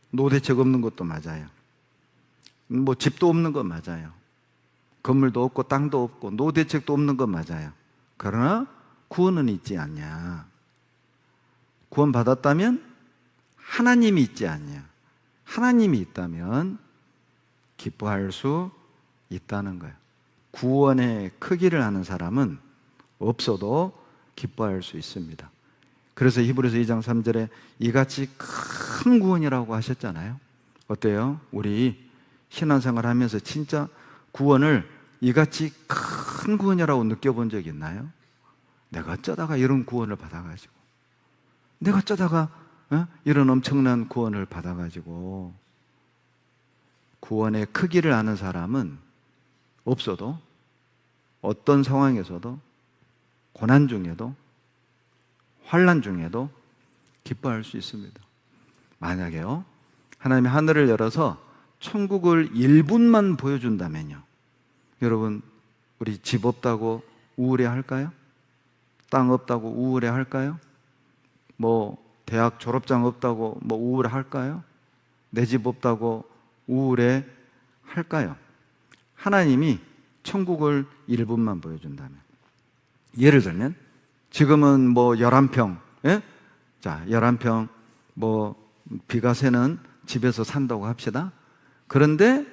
노대책 없는 것도 맞아요. 뭐 집도 없는 거 맞아요. 건물도 없고 땅도 없고 노대책도 없는 거 맞아요. 그러나 구원은 있지 않냐? 구원 받았다면 하나님이 있지 않냐? 하나님이 있다면 기뻐할 수 있다는 거예요. 구원의 크기를 아는 사람은 없어도 기뻐할 수 있습니다. 그래서 히브리서 2장 3절에 이같이 큰 구원이라고 하셨잖아요. 어때요? 우리 신앙생활 하면서 진짜 구원을 이같이 큰 구원이라고 느껴본 적 있나요? 내가 어쩌다가 이런 구원을 받아가지고, 내가 어쩌다가 이런 엄청난 구원을 받아가지고. 구원의 크기를 아는 사람은 없어도 어떤 상황에서도 고난 중에도 환난 중에도 기뻐할 수 있습니다. 만약에요, 하나님이 하늘을 열어서 천국을 1분만 보여준다면요, 여러분 우리 집 없다고 우울해 할까요? 땅 없다고 우울해 할까요? 뭐 대학 졸업장 없다고 뭐 우울해 할까요? 내 집 없다고 우울해 할까요? 하나님이 천국을 1분만 보여준다면, 예를 들면 지금은 뭐 11평, 자 11평 뭐 비가 새는 집에서 산다고 합시다. 그런데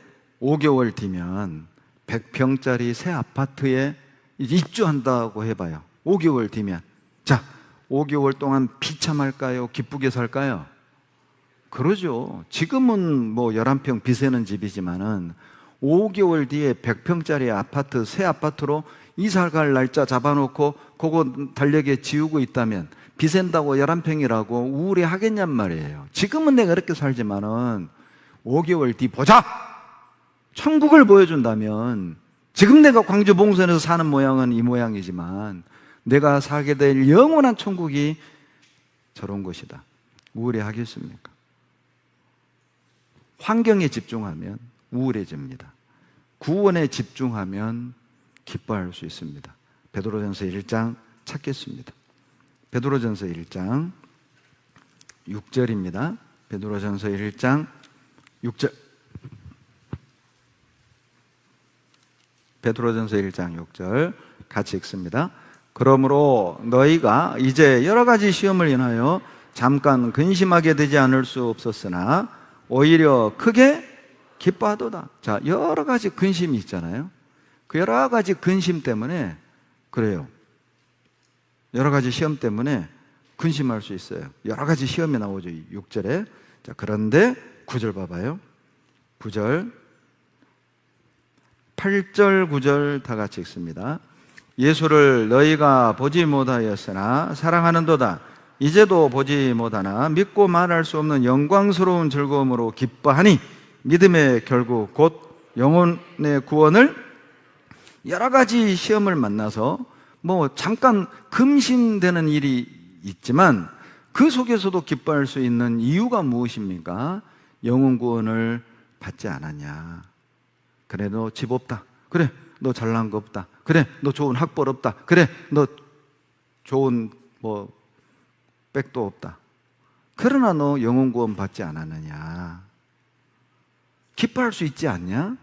5개월 뒤면 100평짜리 새 아파트에 이제 입주한다고 해봐요. 5개월 뒤면. 자, 5개월 동안 비참할까요? 기쁘게 살까요? 그러죠. 지금은 뭐 11평 비세는 집이지만은 5개월 뒤에 100평짜리 아파트, 새 아파트로 이사 갈 날짜 잡아놓고 그거 달력에 지우고 있다면 비센다고 11평이라고 우울해 하겠냔 말이에요. 지금은 내가 이렇게 살지만은 5개월 뒤 보자! 천국을 보여준다면 지금 내가 광주 봉선에서 사는 모양은 이 모양이지만 내가 살게 될 영원한 천국이 저런 것이다. 우울해 하겠습니까? 환경에 집중하면 우울해집니다. 구원에 집중하면 기뻐할 수 있습니다. 베드로전서 1장 찾겠습니다. 베드로전서 1장 6절입니다. 베드로전서 1장 6절. 베드로전서 1장 6절 같이 읽습니다. 그러므로 너희가 이제 여러 가지 시험을 인하여 잠깐 근심하게 되지 않을 수 없었으나 오히려 크게 기뻐하도다. 자, 여러 가지 근심이 있잖아요. 그 여러 가지 근심 때문에 그래요. 여러 가지 시험 때문에 근심할 수 있어요. 여러 가지 시험이 나오죠. 6절에. 자, 그런데 9절 봐봐요. 9절, 8절, 9절 다 같이 읽습니다. 예수를 너희가 보지 못하였으나 사랑하는도다. 이제도 보지 못하나 믿고 말할 수 없는 영광스러운 즐거움으로 기뻐하니 믿음의 결국 곧 영혼의 구원을 여러 가지 시험을 만나서 뭐 잠깐 금신되는 일이 있지만 그 속에서도 기뻐할 수 있는 이유가 무엇입니까? 영혼 구원을 받지 않았냐. 그래, 너 집 없다. 그래, 너 잘난 거 없다. 그래, 너 좋은 학벌 없다. 그래, 너 좋은 뭐 백도 없다. 그러나 너 영혼 구원 받지 않았느냐. 기뻐할 수 있지 않냐?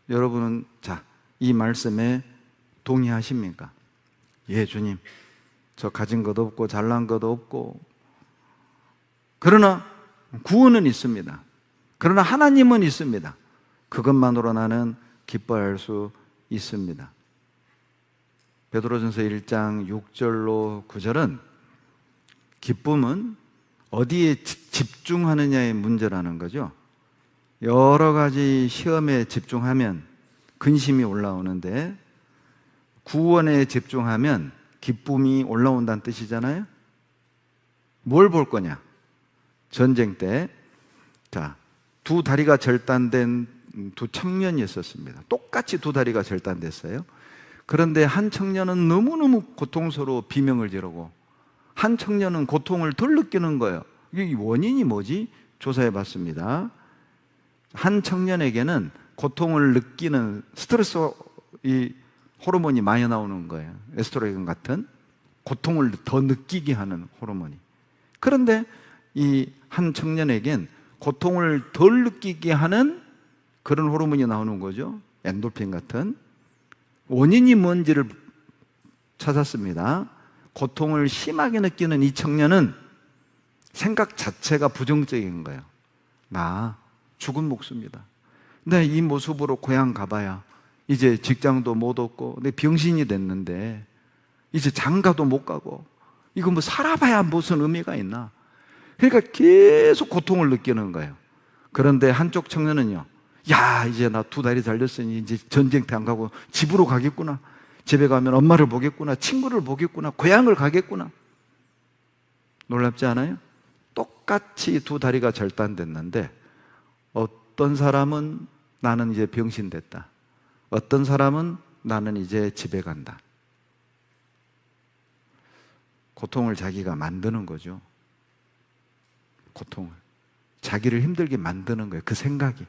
여러분은 자, 이 말씀에 동의하십니까? 예, 주님. 저 가진 것도 없고 잘난 것도 없고 그러나 구원은 있습니다. 그러나 하나님은 있습니다. 그것만으로 나는 기뻐할 수 있습니다. 베드로전서 1장 6절로 9절은 기쁨은 어디에 집중하느냐의 문제라는 거죠. 여러 가지 시험에 집중하면 근심이 올라오는데 구원에 집중하면 기쁨이 올라온다는 뜻이잖아요. 뭘 볼 거냐? 전쟁 때 자, 두 다리가 절단된 두 청년이 있었습니다. 똑같이 두 다리가 절단됐어요. 그런데 한 청년은 너무너무 고통스러워 비명을 지르고 한 청년은 고통을 덜 느끼는 거예요. 이 원인이 뭐지? 조사해 봤습니다. 한 청년에게는 고통을 느끼는 스트레스 이 호르몬이 많이 나오는 거예요. 에스트로겐 같은 고통을 더 느끼게 하는 호르몬이. 그런데 이 한 청년에겐 고통을 덜 느끼게 하는 그런 호르몬이 나오는 거죠. 엔돌핀 같은. 원인이 뭔지를 찾았습니다. 고통을 심하게 느끼는 이 청년은 생각 자체가 부정적인 거예요. 나 죽은 목숨이다. 내 이 모습으로 고향 가봐야 이제 직장도 못 얻고 내 병신이 됐는데 이제 장가도 못 가고 이거 뭐 살아봐야 무슨 의미가 있나. 그러니까 계속 고통을 느끼는 거예요. 그런데 한쪽 청년은요, 야, 이제 나 두 다리 잘렸으니 이제 전쟁터 안 가고 집으로 가겠구나. 집에 가면 엄마를 보겠구나. 친구를 보겠구나. 고향을 가겠구나. 놀랍지 않아요? 똑같이 두 다리가 절단됐는데 어떤 사람은 나는 이제 병신됐다. 어떤 사람은 나는 이제 집에 간다. 고통을 자기가 만드는 거죠. 고통을. 자기를 힘들게 만드는 거예요. 그 생각이.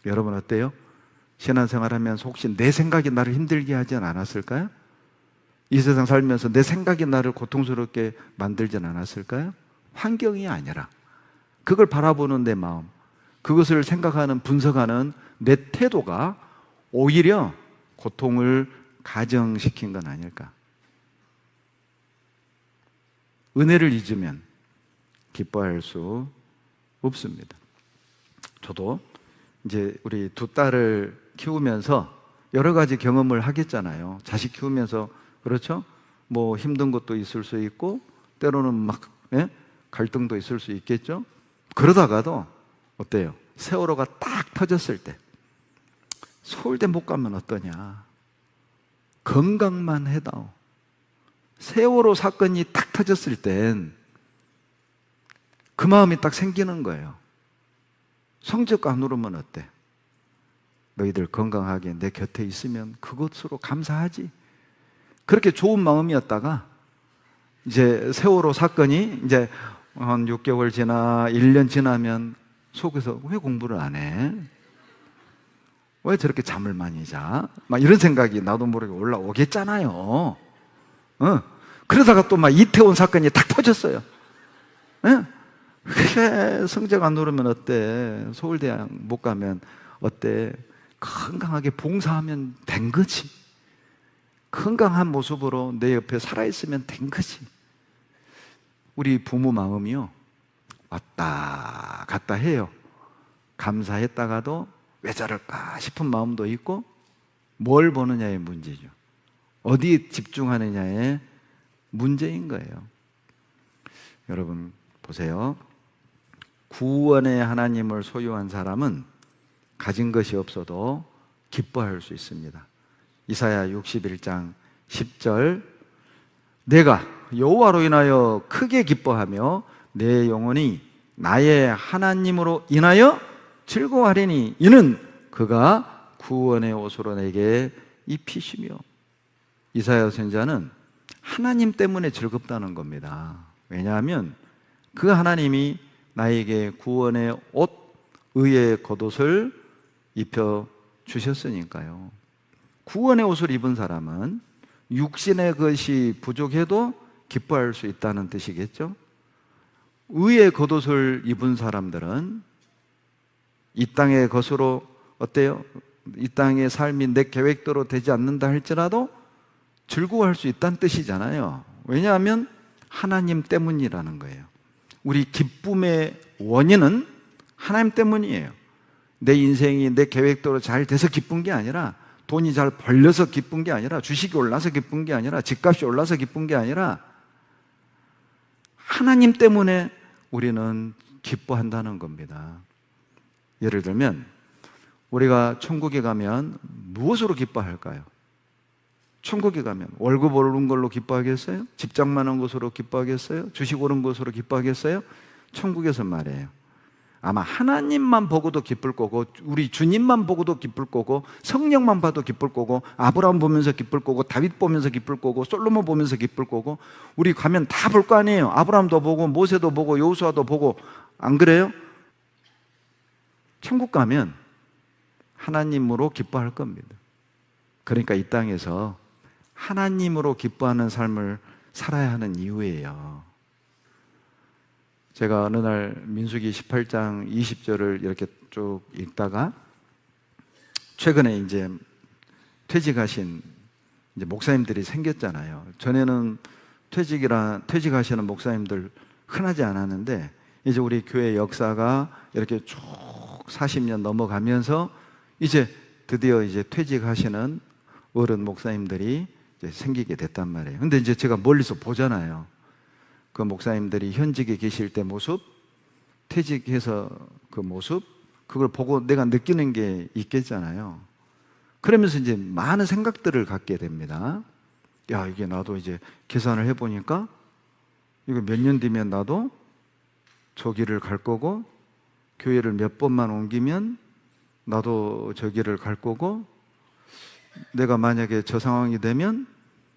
여러분 어때요? 신앙생활 하면서 혹시 내 생각이 나를 힘들게 하지 않았을까요? 이 세상 살면서 내 생각이 나를 고통스럽게 만들진 않았을까요? 환경이 아니라 그걸 바라보는 내 마음, 그것을 생각하는, 분석하는 내 태도가 오히려 고통을 가정시킨 건 아닐까. 은혜를 잊으면 기뻐할 수 없습니다. 저도 이제 우리 두 딸을 키우면서 여러 가지 경험을 하겠잖아요. 자식 키우면서, 그렇죠? 뭐 힘든 것도 있을 수 있고 때로는 막 갈등도 있을 수 있겠죠. 그러다가도 어때요? 세월호가 딱 터졌을 때 서울대 못 가면 어떠냐? 건강만 해다오. 세월호 사건이 딱 터졌을 땐 그 마음이 딱 생기는 거예요. 성적 안 오르면 어때? 너희들 건강하게 내 곁에 있으면 그것으로 감사하지. 그렇게 좋은 마음이었다가 이제 세월호 사건이 이제 한 6개월 지나 1년 지나면 속에서 왜 공부를 안 해? 왜 저렇게 잠을 많이 자? 막 이런 생각이 나도 모르게 올라오겠잖아요. 그러다가 또 막 이태원 사건이 딱 터졌어요. 그래, 성적 안 오르면 어때? 서울대학 못 가면 어때? 건강하게 봉사하면 된 거지. 건강한 모습으로 내 옆에 살아있으면 된 거지. 우리 부모 마음이요, 왔다 갔다 해요. 감사했다가도 왜 저럴까 싶은 마음도 있고, 뭘 보느냐의 문제죠. 어디에 집중하느냐의 문제인 거예요. 여러분 보세요. 구원의 하나님을 소유한 사람은 가진 것이 없어도 기뻐할 수 있습니다. 이사야 61장 10절, 내가 여호와로 인하여 크게 기뻐하며 내 영혼이 나의 하나님으로 인하여 즐거워하리니 이는 그가 구원의 옷으로 내게 입히시며. 이사야 선지자는 하나님 때문에 즐겁다는 겁니다. 왜냐하면 그 하나님이 나에게 구원의 옷, 의의 겉옷을 입혀 주셨으니까요. 구원의 옷을 입은 사람은 육신의 것이 부족해도 기뻐할 수 있다는 뜻이겠죠. 의의 겉옷을 입은 사람들은 이 땅의 것으로 어때요? 이 땅의 삶이 내 계획대로 되지 않는다 할지라도 즐거워할 수 있다는 뜻이잖아요. 왜냐하면 하나님 때문이라는 거예요. 우리 기쁨의 원인은 하나님 때문이에요. 내 인생이 내 계획대로 잘 돼서 기쁜 게 아니라, 돈이 잘 벌려서 기쁜 게 아니라, 주식이 올라서 기쁜 게 아니라, 집값이 올라서 기쁜 게 아니라 하나님 때문에 우리는 기뻐한다는 겁니다. 예를 들면 우리가 천국에 가면 무엇으로 기뻐할까요? 천국에 가면 월급 오른 걸로 기뻐하겠어요? 직장 많은 것으로 기뻐하겠어요? 주식 오른 것으로 기뻐하겠어요? 천국에서 말이에요, 아마 하나님만 보고도 기쁠 거고, 우리 주님만 보고도 기쁠 거고, 성령만 봐도 기쁠 거고, 아브라함 보면서 기쁠 거고, 다윗 보면서 기쁠 거고, 솔로몬 보면서 기쁠 거고, 우리 가면 다 볼 거 아니에요. 아브라함도 보고 모세도 보고 여호수아도 보고. 안 그래요? 천국 가면 하나님으로 기뻐할 겁니다. 그러니까 이 땅에서 하나님으로 기뻐하는 삶을 살아야 하는 이유예요. 제가 어느 날 민수기 18장 20절을 이렇게 쭉 읽다가 최근에 이제 퇴직하신 이제 목사님들이 생겼잖아요. 전에는 퇴직하시는 목사님들 흔하지 않았는데, 이제 우리 교회 역사가 이렇게 쭉 40년 넘어가면서 이제 드디어 이제 퇴직하시는 어른 목사님들이 이제 생기게 됐단 말이에요. 근데 이제 제가 멀리서 보잖아요. 그 목사님들이 현직에 계실 때 모습, 퇴직해서 그 모습, 그걸 보고 내가 느끼는 게 있겠잖아요. 그러면서 이제 많은 생각들을 갖게 됩니다. 야, 이게 나도 이제 계산을 해보니까 이거 몇 년 뒤면 나도 저 길을 갈 거고, 교회를 몇 번만 옮기면 나도 저 길을 갈 거고, 내가 만약에 저 상황이 되면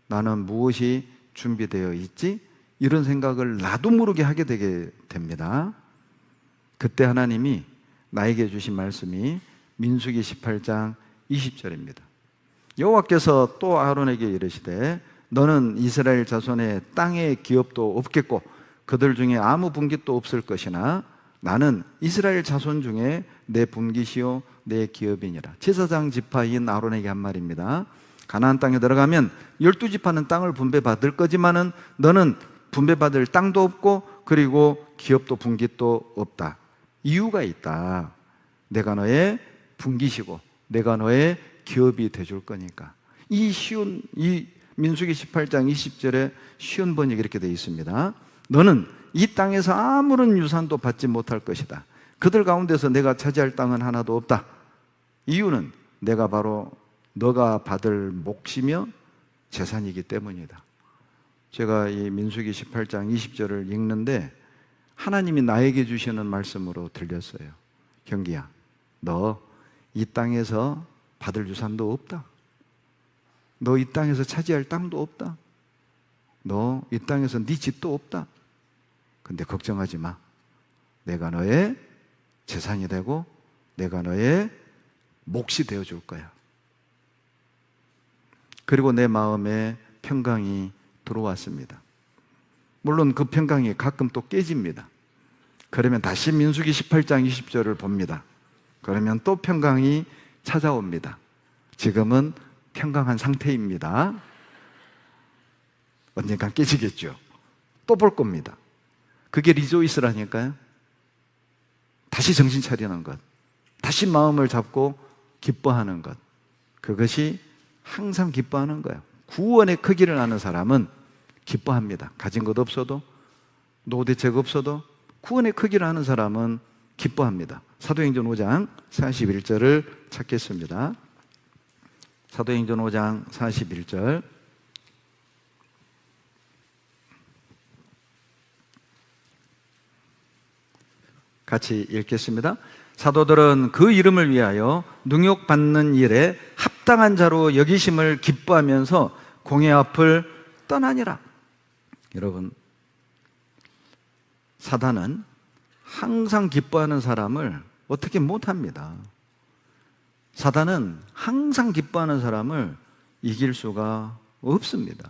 나는 무엇이 준비되어 있지? 이런 생각을 나도 모르게 하게 되게 됩니다. 그때 하나님이 나에게 주신 말씀이 민수기 18장 20절입니다. 여호와께서 또 아론에게 이르시되 너는 이스라엘 자손의 땅에 기업도 없겠고 그들 중에 아무 분깃도 없을 것이나 나는 이스라엘 자손 중에 내 분깃이요 내 기업이니라. 제사장 지파인 아론에게 한 말입니다. 가나안 땅에 들어가면 12지파는 땅을 분배받을 거지만은 너는 분배받을 땅도 없고 그리고 기업도 분깃도 없다. 이유가 있다. 내가 너의 분기시고 내가 너의 기업이 되줄 거니까. 이 민수기 18장 20절에 쉬운 번역이 이렇게 되어 있습니다. 너는 이 땅에서 아무런 유산도 받지 못할 것이다. 그들 가운데서 내가 차지할 땅은 하나도 없다. 이유는 내가 바로 너가 받을 몫이며 재산이기 때문이다. 제가 이 민수기 18장 20절을 읽는데 하나님이 나에게 주시는 말씀으로 들렸어요. 경기야, 너 이 땅에서 받을 유산도 없다. 너 이 땅에서 차지할 땅도 없다. 너 이 땅에서 네 집도 없다. 근데 걱정하지 마. 내가 너의 재산이 되고 내가 너의 몫이 되어줄 거야. 그리고 내 마음에 평강이 들어왔습니다. 물론 그 평강이 가끔 또 깨집니다. 그러면 다시 민수기 18장 20절을 봅니다. 그러면 또 평강이 찾아옵니다. 지금은 평강한 상태입니다. 언젠간 깨지겠죠. 또 볼 겁니다. 그게 리조이스라니까요. 다시 정신 차리는 것, 다시 마음을 잡고 기뻐하는 것, 그것이 항상 기뻐하는 거예요. 구원의 크기를 아는 사람은 기뻐합니다. 가진 것 없어도, 노대책 없어도 구원의 크기를 아는 사람은 기뻐합니다. 사도행전 5장 41절을 찾겠습니다. 사도행전 5장 41절. 같이 읽겠습니다. 사도들은 그 이름을 위하여 능욕받는 일에 합당한 자로 여기심을 기뻐하면서 공회 앞을 떠나니라. 여러분, 사단은 항상 기뻐하는 사람을 어떻게 못합니다. 사단은 항상 기뻐하는 사람을 이길 수가 없습니다.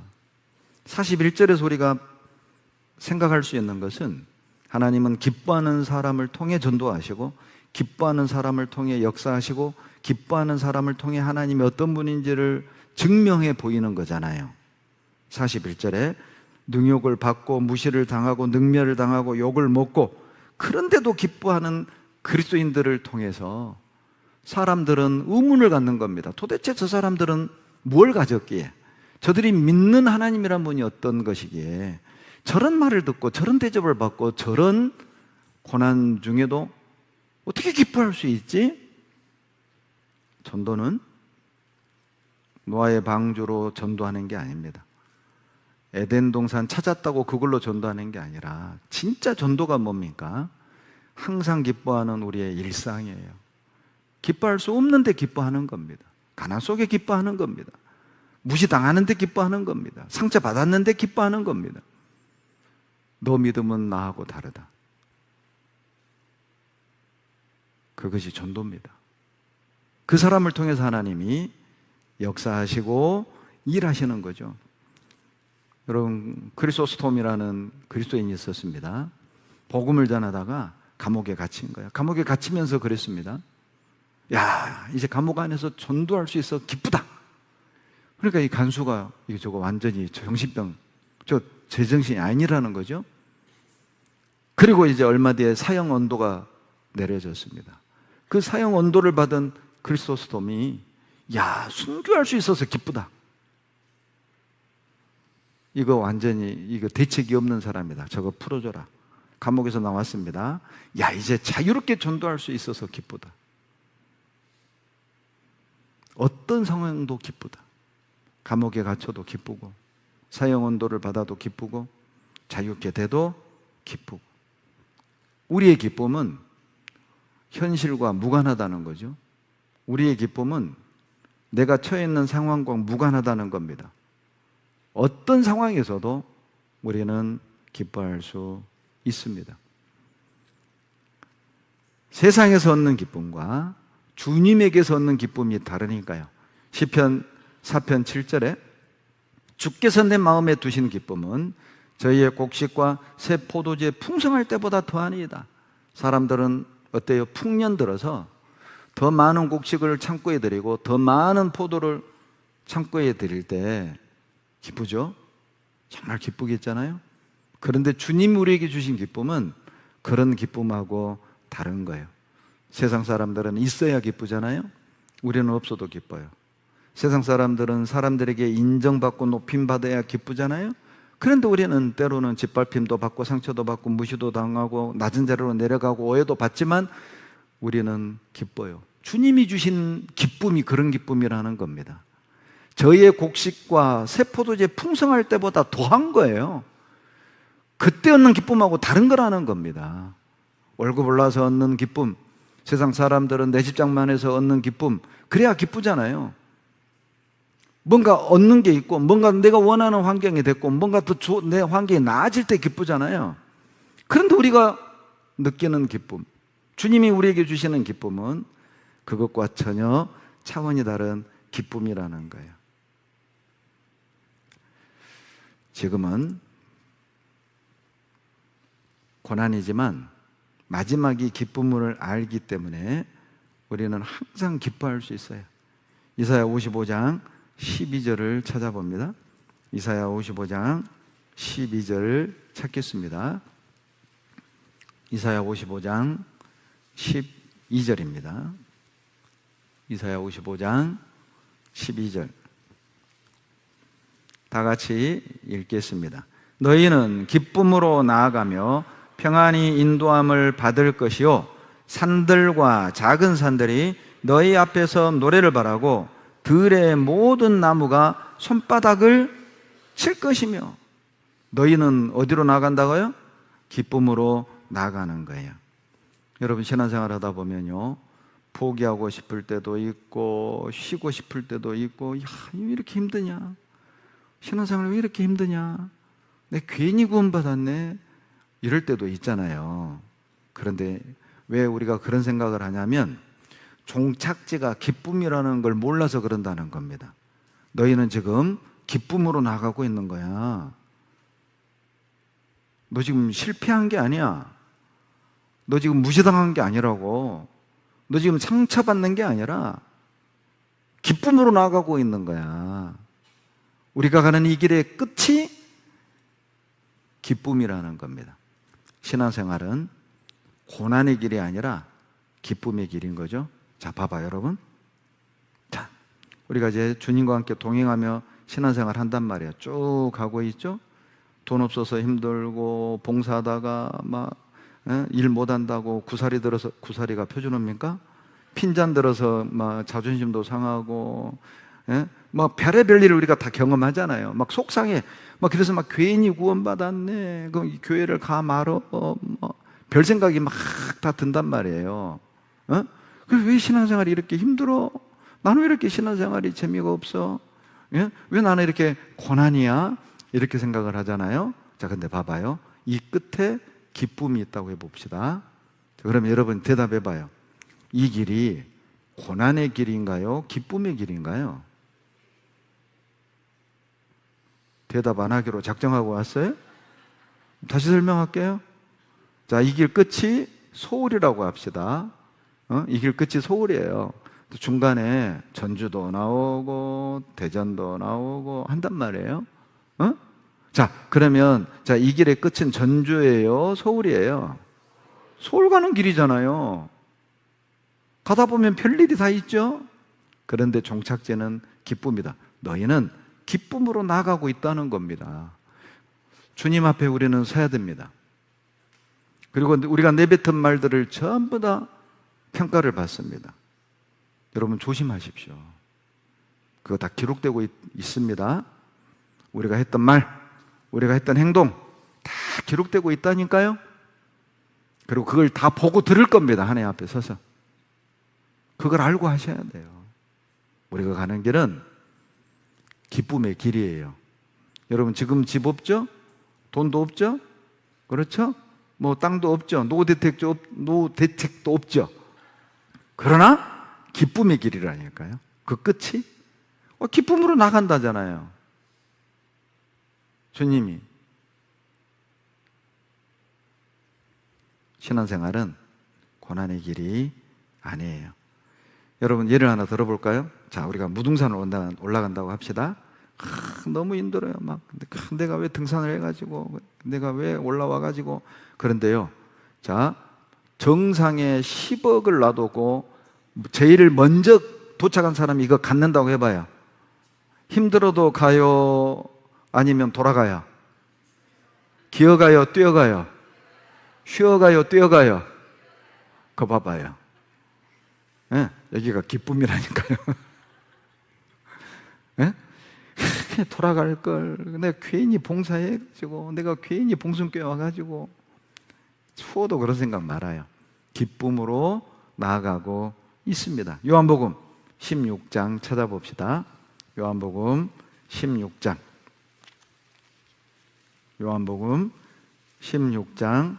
41절의 우리가 생각할 수 있는 것은 하나님은 기뻐하는 사람을 통해 전도하시고 기뻐하는 사람을 통해 역사하시고 기뻐하는 사람을 통해 하나님이 어떤 분인지를 증명해 보이는 거잖아요. 41절에 능욕을 받고 무시를 당하고 능멸을 당하고 욕을 먹고 그런데도 기뻐하는 그리스도인들을 통해서 사람들은 의문을 갖는 겁니다. 도대체 저 사람들은 뭘 가졌기에, 저들이 믿는 하나님이란 분이 어떤 것이기에 저런 말을 듣고 저런 대접을 받고 저런 고난 중에도 어떻게 기뻐할 수 있지? 전도는 노아의 방주로 전도하는 게 아닙니다. 에덴 동산 찾았다고 그걸로 전도하는 게 아니라 진짜 전도가 뭡니까? 항상 기뻐하는 우리의 일상이에요. 기뻐할 수 없는데 기뻐하는 겁니다. 가난 속에 기뻐하는 겁니다. 무시당하는데 기뻐하는 겁니다. 상처받았는데 기뻐하는 겁니다. 너 믿음은 나하고 다르다. 그것이 전도입니다. 그 사람을 통해서 하나님이 역사하시고 일하시는 거죠. 여러분, 크리소스톰이라는 그리스도인이 있었습니다. 복음을 전하다가 감옥에 갇힌 거예요. 감옥에 갇히면서 그랬습니다. 야, 이제 감옥 안에서 전도할 수 있어 기쁘다. 그러니까 이 간수가 저거 완전히 정신병, 저 제정신이 아니라는 거죠. 그리고 이제 얼마 뒤에 사형 언도가 내려졌습니다. 그 사형 언도를 받은 크리소스톰이 야, 순교할 수 있어서 기쁘다. 이거 완전히 이거 대책이 없는 사람이다. 저거 풀어줘라. 감옥에서 나왔습니다. 야, 이제 자유롭게 전도할 수 있어서 기쁘다. 어떤 상황도 기쁘다. 감옥에 갇혀도 기쁘고 사형 언도를 받아도 기쁘고 자유롭게 돼도 기쁘고. 우리의 기쁨은 현실과 무관하다는 거죠. 우리의 기쁨은 내가 처해 있는 상황과 무관하다는 겁니다. 어떤 상황에서도 우리는 기뻐할 수 있습니다. 세상에서 얻는 기쁨과 주님에게서 얻는 기쁨이 다르니까요. 시편 4편 7절에 주께서 내 마음에 두신 기쁨은 저희의 곡식과 새 포도주에 풍성할 때보다 더하니이다. 사람들은 어때요? 풍년 들어서 더 많은 곡식을 창고에 드리고 더 많은 포도를 창고에 드릴 때 기쁘죠? 정말 기쁘겠잖아요? 그런데 주님 우리에게 주신 기쁨은 그런 기쁨하고 다른 거예요. 세상 사람들은 있어야 기쁘잖아요. 우리는 없어도 기뻐요. 세상 사람들은 사람들에게 인정받고 높임받아야 기쁘잖아요. 그런데 우리는 때로는 짓밟힘도 받고 상처도 받고 무시도 당하고 낮은 자리로 내려가고 오해도 받지만 우리는 기뻐요. 주님이 주신 기쁨이 그런 기쁨이라는 겁니다. 저희의 곡식과 새 포도주에 풍성할 때보다 더한 거예요. 그때 얻는 기쁨하고 다른 거라는 겁니다. 월급 올라서 얻는 기쁨, 세상 사람들은 내 직장만에서 얻는 기쁨, 그래야 기쁘잖아요. 뭔가 얻는 게 있고 뭔가 내가 원하는 환경이 됐고 뭔가 더 내 환경이 나아질 때 기쁘잖아요. 그런데 우리가 느끼는 기쁨, 주님이 우리에게 주시는 기쁨은 그것과 전혀 차원이 다른 기쁨이라는 거예요. 지금은 고난이지만 마지막이 기쁨을 알기 때문에 우리는 항상 기뻐할 수 있어요. 이사야 55장 12절을 찾아봅니다. 이사야 55장 12절을 찾겠습니다. 이사야 55장 12절입니다. 이사야 55장 12절 다 같이 읽겠습니다. 너희는 기쁨으로 나아가며 평안히 인도함을 받을 것이요 산들과 작은 산들이 너희 앞에서 노래를 바라고 들의 모든 나무가 손바닥을 칠 것이며 너희는 어디로 나간다고요? 기쁨으로 나가는 거예요. 여러분 신앙생활 하다 보면요 포기하고 싶을 때도 있고 쉬고 싶을 때도 있고 야, 왜 이렇게 힘드냐? 신앙생활 왜 이렇게 힘드냐? 내가 괜히 구원받았네 이럴 때도 있잖아요. 그런데 왜 우리가 그런 생각을 하냐면 종착지가 기쁨이라는 걸 몰라서 그런다는 겁니다. 너희는 지금 기쁨으로 나가고 있는 거야. 너 지금 실패한 게 아니야. 너 지금 무시당한 게 아니라고. 너 지금 상처받는 게 아니라 기쁨으로 나가고 있는 거야. 우리가 가는 이 길의 끝이 기쁨이라는 겁니다. 신앙생활은 고난의 길이 아니라 기쁨의 길인 거죠. 자, 봐봐요, 여러분. 자, 우리가 이제 주님과 함께 동행하며 신앙생활 한단 말이에요. 쭉 가고 있죠. 돈 없어서 힘들고 봉사하다가 막 일 못한다고 구사리 들어서, 구사리가 표준어입니까? 핀잔 들어서 막 자존심도 상하고 막 별의별 일을 우리가 다 경험하잖아요. 막 속상해. 막 그래서 막 괜히 구원받았네. 그럼 교회를 가 말어. 별 생각이 막 다 든단 말이에요. 그래서 왜 신앙생활이 이렇게 힘들어? 나는 왜 이렇게 신앙생활이 재미가 없어? 왜 나는 이렇게 고난이야? 이렇게 생각을 하잖아요. 자, 근데 봐봐요. 이 끝에 기쁨이 있다고 해봅시다. 자, 그럼 여러분 대답해봐요. 이 길이 고난의 길인가요? 기쁨의 길인가요? 대답 안 하기로 작정하고 왔어요? 다시 설명할게요. 자, 이 길 끝이 소울이라고 합시다. 이 길 끝이 소울이에요. 중간에 전주도 나오고 대전도 나오고 한단 말이에요. 자, 그러면 자, 이 길의 끝은 전주예요? 소울이에요? 소울 가는 길이잖아요. 가다 보면 별일이 다 있죠? 그런데 종착지는 기쁨이다. 너희는 기쁨으로 나가고 있다는 겁니다. 주님 앞에 우리는 서야 됩니다. 그리고 우리가 내뱉은 말들을 전부 다 평가를 받습니다. 여러분 조심하십시오. 그거 다 기록되고 있습니다. 우리가 했던 말, 우리가 했던 행동 다 기록되고 있다니까요. 그리고 그걸 다 보고 들을 겁니다. 하나님 앞에 서서. 그걸 알고 하셔야 돼요. 우리가 가는 길은 기쁨의 길이에요. 여러분 지금 집 없죠? 돈도 없죠? 그렇죠? 뭐 땅도 없죠? 노대택도 없죠? 그러나 기쁨의 길이라니까요. 그 끝이 기쁨으로 나간다잖아요. 주님이. 신앙생활은 고난의 길이 아니에요. 여러분 예를 하나 들어볼까요? 자, 우리가 무등산을 올라간다고 합시다. 너무 힘들어요. 막 내가 왜 등산을 해가지고, 내가 왜 올라와가지고. 그런데요, 자, 정상에 10억을 놔두고 제일 먼저 도착한 사람이 이거 갖는다고 해봐요. 힘들어도 가요? 아니면 돌아가요? 기어가요? 뛰어가요? 쉬어가요? 뛰어가요? 그거 봐봐요. 예? 여기가 기쁨이라니까요. 예? 돌아갈 걸 내가 괜히 봉사해가지고, 내가 괜히 봉순교회 와가지고, 추워도 그런 생각 말아요. 기쁨으로 나아가고 있습니다. 요한복음 16장 찾아봅시다. 요한복음 16장. 요한복음 16장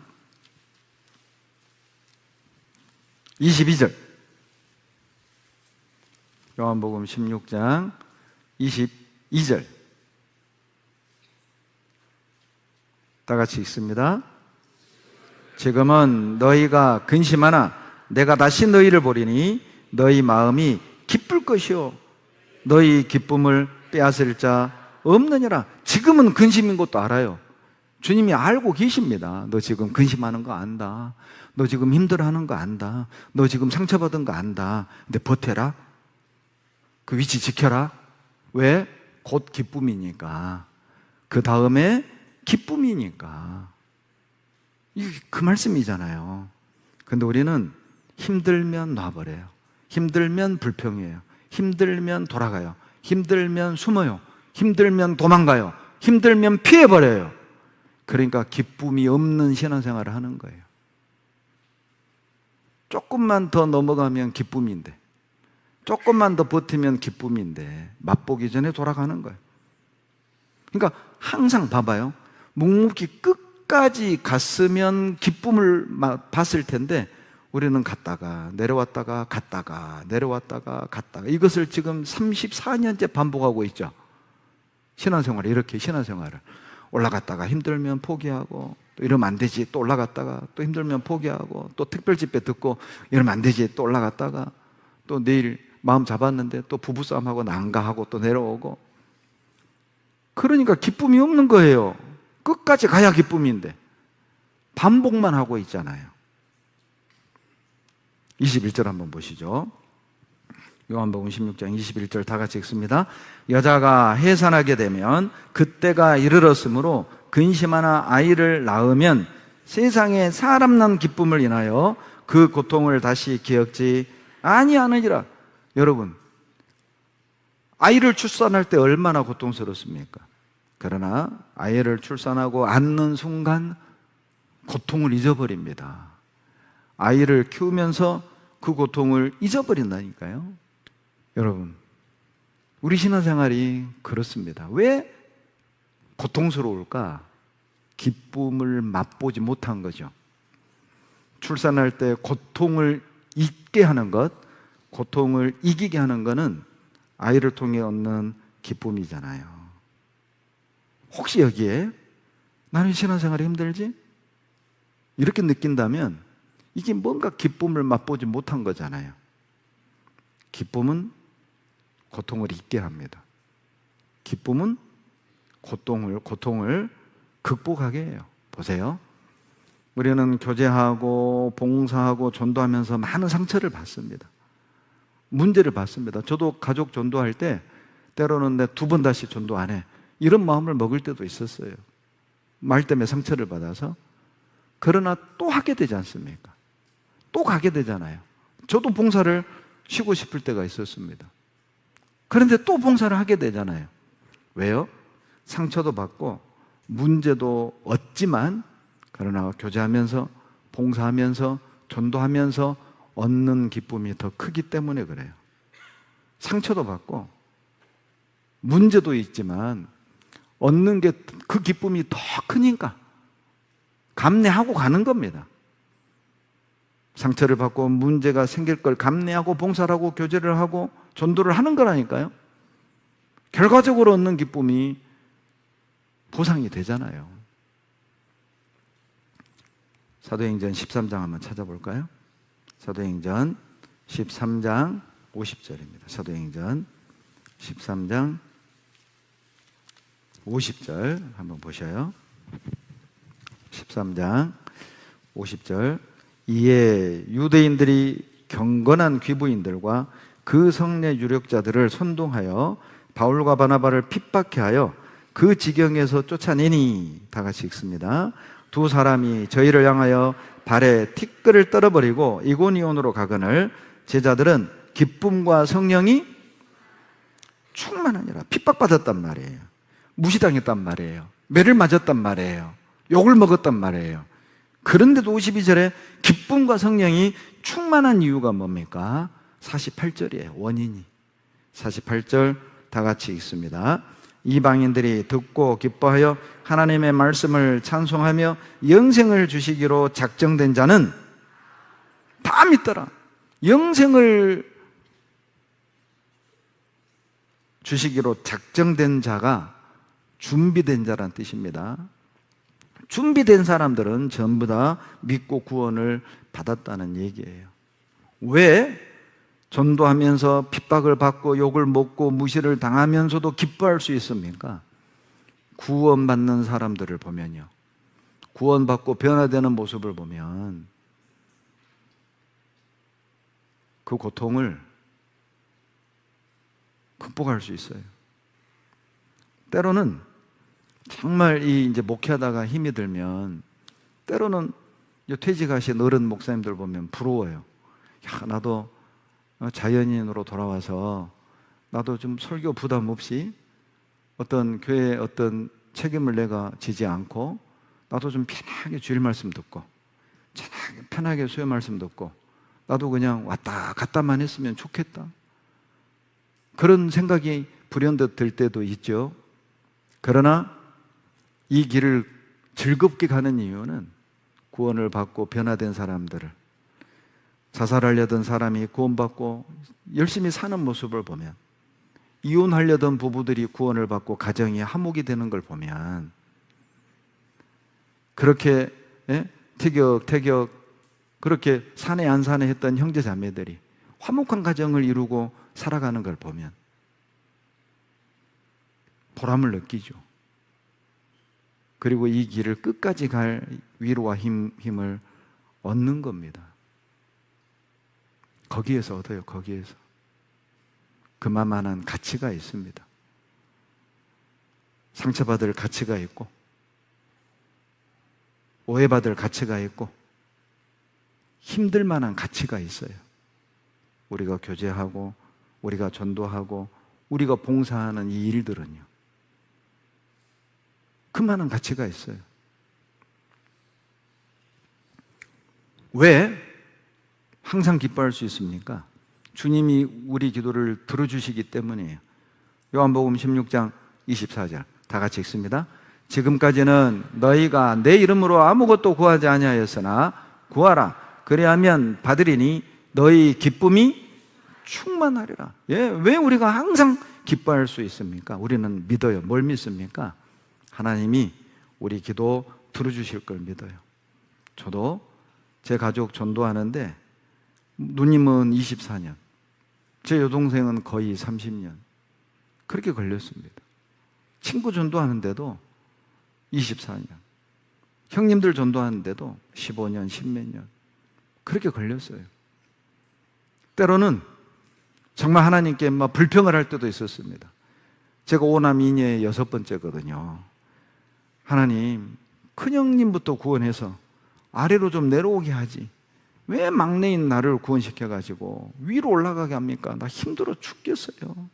22절. 요한복음 16장 22절. 다 같이 읽습니다. 지금은 너희가 근심하나 내가 다시 너희를 보리니 너희 마음이 기쁠 것이요 너희 기쁨을 빼앗을 자 없느니라. 지금은 근심인 것도 알아요. 주님이 알고 계십니다. 너 지금 근심하는 거 안다. 너 지금 힘들어하는 거 안다. 너 지금 상처받은 거 안다. 근데 버텨라. 그 위치 지켜라. 왜? 곧 기쁨이니까. 그 다음에 기쁨이니까. 이게 그 말씀이잖아요. 근데 우리는 힘들면 놔버려요. 힘들면 불평해요. 힘들면 돌아가요. 힘들면 숨어요. 힘들면 도망가요. 힘들면 피해버려요. 그러니까 기쁨이 없는 신앙생활을 하는 거예요. 조금만 더 넘어가면 기쁨인데, 조금만 더 버티면 기쁨인데 맛보기 전에 돌아가는 거예요. 그러니까 항상 봐봐요. 묵묵히 끝까지 갔으면 기쁨을 봤을 텐데 우리는 갔다가 내려왔다가 갔다가 내려왔다가 갔다가, 이것을 지금 34년째 반복하고 있죠. 신앙생활을 이렇게, 신앙생활을 올라갔다가 힘들면 포기하고, 또 이러면 안 되지, 또 올라갔다가 또 힘들면 포기하고, 또 특별집회 듣고 이러면 안 되지, 또 올라갔다가 또 내일 마음 잡았는데 또 부부싸움하고 난가하고 또 내려오고. 그러니까 기쁨이 없는 거예요. 끝까지 가야 기쁨인데 반복만 하고 있잖아요. 21절 한번 보시죠. 요한복음 16장 21절 다 같이 읽습니다. 여자가 해산하게 되면 그때가 이르렀으므로 근심하나 아이를 낳으면 세상에 사람 난 기쁨을 인하여 그 고통을 다시 기억지 아니하느니라. 여러분, 아이를 출산할 때 얼마나 고통스럽습니까? 그러나 아이를 출산하고 앉는 순간 고통을 잊어버립니다. 아이를 키우면서 그 고통을 잊어버린다니까요. 여러분, 우리 신앙생활이 그렇습니다. 왜 고통스러울까? 기쁨을 맛보지 못한 거죠. 출산할 때 고통을 잊게 하는 것, 고통을 이기게 하는 것은 아이를 통해 얻는 기쁨이잖아요. 혹시 여기에 나는 신앙생활이 힘들지? 이렇게 느낀다면 이게 뭔가 기쁨을 맛보지 못한 거잖아요. 기쁨은 고통을 잊게 합니다. 기쁨은 고통을 극복하게 해요. 보세요. 우리는 교제하고 봉사하고 전도하면서 많은 상처를 받습니다. 문제를 받습니다. 저도 가족 전도할 때 때로는 내 2번 다시 전도 안 해, 이런 마음을 먹을 때도 있었어요. 말 때문에 상처를 받아서. 그러나 또 하게 되지 않습니까? 또 가게 되잖아요. 저도 봉사를 쉬고 싶을 때가 있었습니다. 그런데 또 봉사를 하게 되잖아요. 왜요? 상처도 받고 문제도 얻지만, 그러나 교제하면서 봉사하면서 전도하면서 얻는 기쁨이 더 크기 때문에 그래요. 상처도 받고 문제도 있지만 얻는 게, 그 기쁨이 더 크니까 감내하고 가는 겁니다. 상처를 받고 문제가 생길 걸 감내하고 봉사를 하고 교제를 하고 전도를 하는 거라니까요. 결과적으로 얻는 기쁨이 보상이 되잖아요. 사도행전 13장 한번 찾아볼까요? 사도행전 13장 50절입니다. 사도행전 13장 50절 한번 보셔요. 13장 50절 이에 유대인들이 경건한 귀부인들과 그 성내 유력자들을 선동하여 바울과 바나바를 핍박해 하여 그 지경에서 쫓아내니, 다 같이 읽습니다. 두 사람이 저희를 향하여 발에 티끌을 떨어버리고 이고니온으로 가거늘 제자들은 기쁨과 성령이 충만하니라. 핍박받았단 말이에요. 무시당했단 말이에요. 매를 맞았단 말이에요. 욕을 먹었단 말이에요. 그런데도 52절에 기쁨과 성령이 충만한 이유가 뭡니까? 48절이에요. 원인이. 48절 다 같이 읽습니다. 이방인들이 듣고 기뻐하여 하나님의 말씀을 찬송하며 영생을 주시기로 작정된 자는 다 믿더라. 영생을 주시기로 작정된 자가 준비된 자란 뜻입니다. 준비된 사람들은 전부 다 믿고 구원을 받았다는 얘기예요. 왜 전도하면서 핍박을 받고 욕을 먹고 무시를 당하면서도 기뻐할 수 있습니까? 구원받는 사람들을 보면요, 구원받고 변화되는 모습을 보면 그 고통을 극복할 수 있어요. 때로는 정말 이제 목회하다가 힘이 들면, 때로는 퇴직하신 어른 목사님들 보면 부러워요. 야, 나도 자연인으로 돌아와서 나도 좀 설교 부담 없이 어떤 교회의 어떤 책임을 내가 지지 않고 나도 좀 편하게 주일 말씀 듣고 편하게 수요 말씀 듣고 나도 그냥 왔다 갔다만 했으면 좋겠다, 그런 생각이 불현듯 들 때도 있죠. 그러나 이 길을 즐겁게 가는 이유는 구원을 받고 변화된 사람들을, 자살하려던 사람이 구원받고 열심히 사는 모습을 보면, 이혼하려던 부부들이 구원을 받고 가정이 화목이 되는 걸 보면, 그렇게 티격태격 그렇게 사내 안 사내 했던 형제 자매들이 화목한 가정을 이루고 살아가는 걸 보면 보람을 느끼죠. 그리고 이 길을 끝까지 갈 위로와 힘을 얻는 겁니다. 거기에서 얻어요. 거기에서 그만한 가치가 있습니다. 상처받을 가치가 있고 오해받을 가치가 있고 힘들 만한 가치가 있어요. 우리가 교제하고 우리가 전도하고 우리가 봉사하는 이 일들은요, 그만한 가치가 있어요. 왜 항상 기뻐할 수 있습니까? 주님이 우리 기도를 들어주시기 때문이에요. 요한복음 16장 24절 다 같이 읽습니다. 지금까지는 너희가 내 이름으로 아무것도 구하지 아니하였으나 구하라, 그리하면 받으리니 너희 기쁨이 충만하리라. 왜 우리가 항상 기뻐할 수 있습니까? 우리는 믿어요. 뭘 믿습니까? 하나님이 우리 기도 들어주실 걸 믿어요. 저도 제 가족 전도하는데 누님은 24년, 제 여동생은 거의 30년 그렇게 걸렸습니다. 친구 전도하는데도 24년, 형님들 전도하는데도 15년, 10몇 년 그렇게 걸렸어요. 때로는 정말 하나님께 막 불평을 할 때도 있었습니다. 제가 5남 2녀의 6번째거든요. 하나님, 큰형님부터 구원해서 아래로 좀 내려오게 하지, 왜 막내인 나를 구원시켜가지고 위로 올라가게 합니까? 나 힘들어 죽겠어요.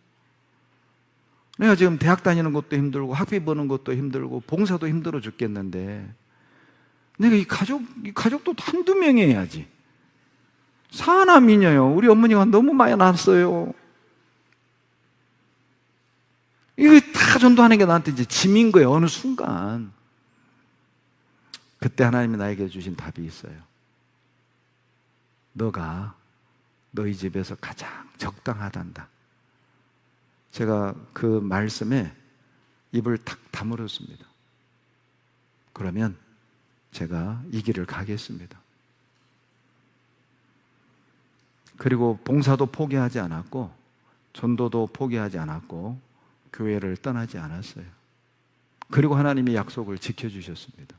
내가 지금 대학 다니는 것도 힘들고 학비 버는 것도 힘들고 봉사도 힘들어 죽겠는데 내가 이 가족도 한두 명이 해야지. 사남이녀요. 우리 어머니가 너무 많이 낳았어요. 이거 다 전도하는 게 나한테 이제 짐인 거예요. 어느 순간. 그때 하나님이 나에게 주신 답이 있어요. 너가 너희 집에서 가장 적당하단다. 제가 그 말씀에 입을 탁 다물었습니다. 그러면 제가 이 길을 가겠습니다. 그리고 봉사도 포기하지 않았고 전도도 포기하지 않았고 교회를 떠나지 않았어요. 그리고 하나님이 약속을 지켜주셨습니다.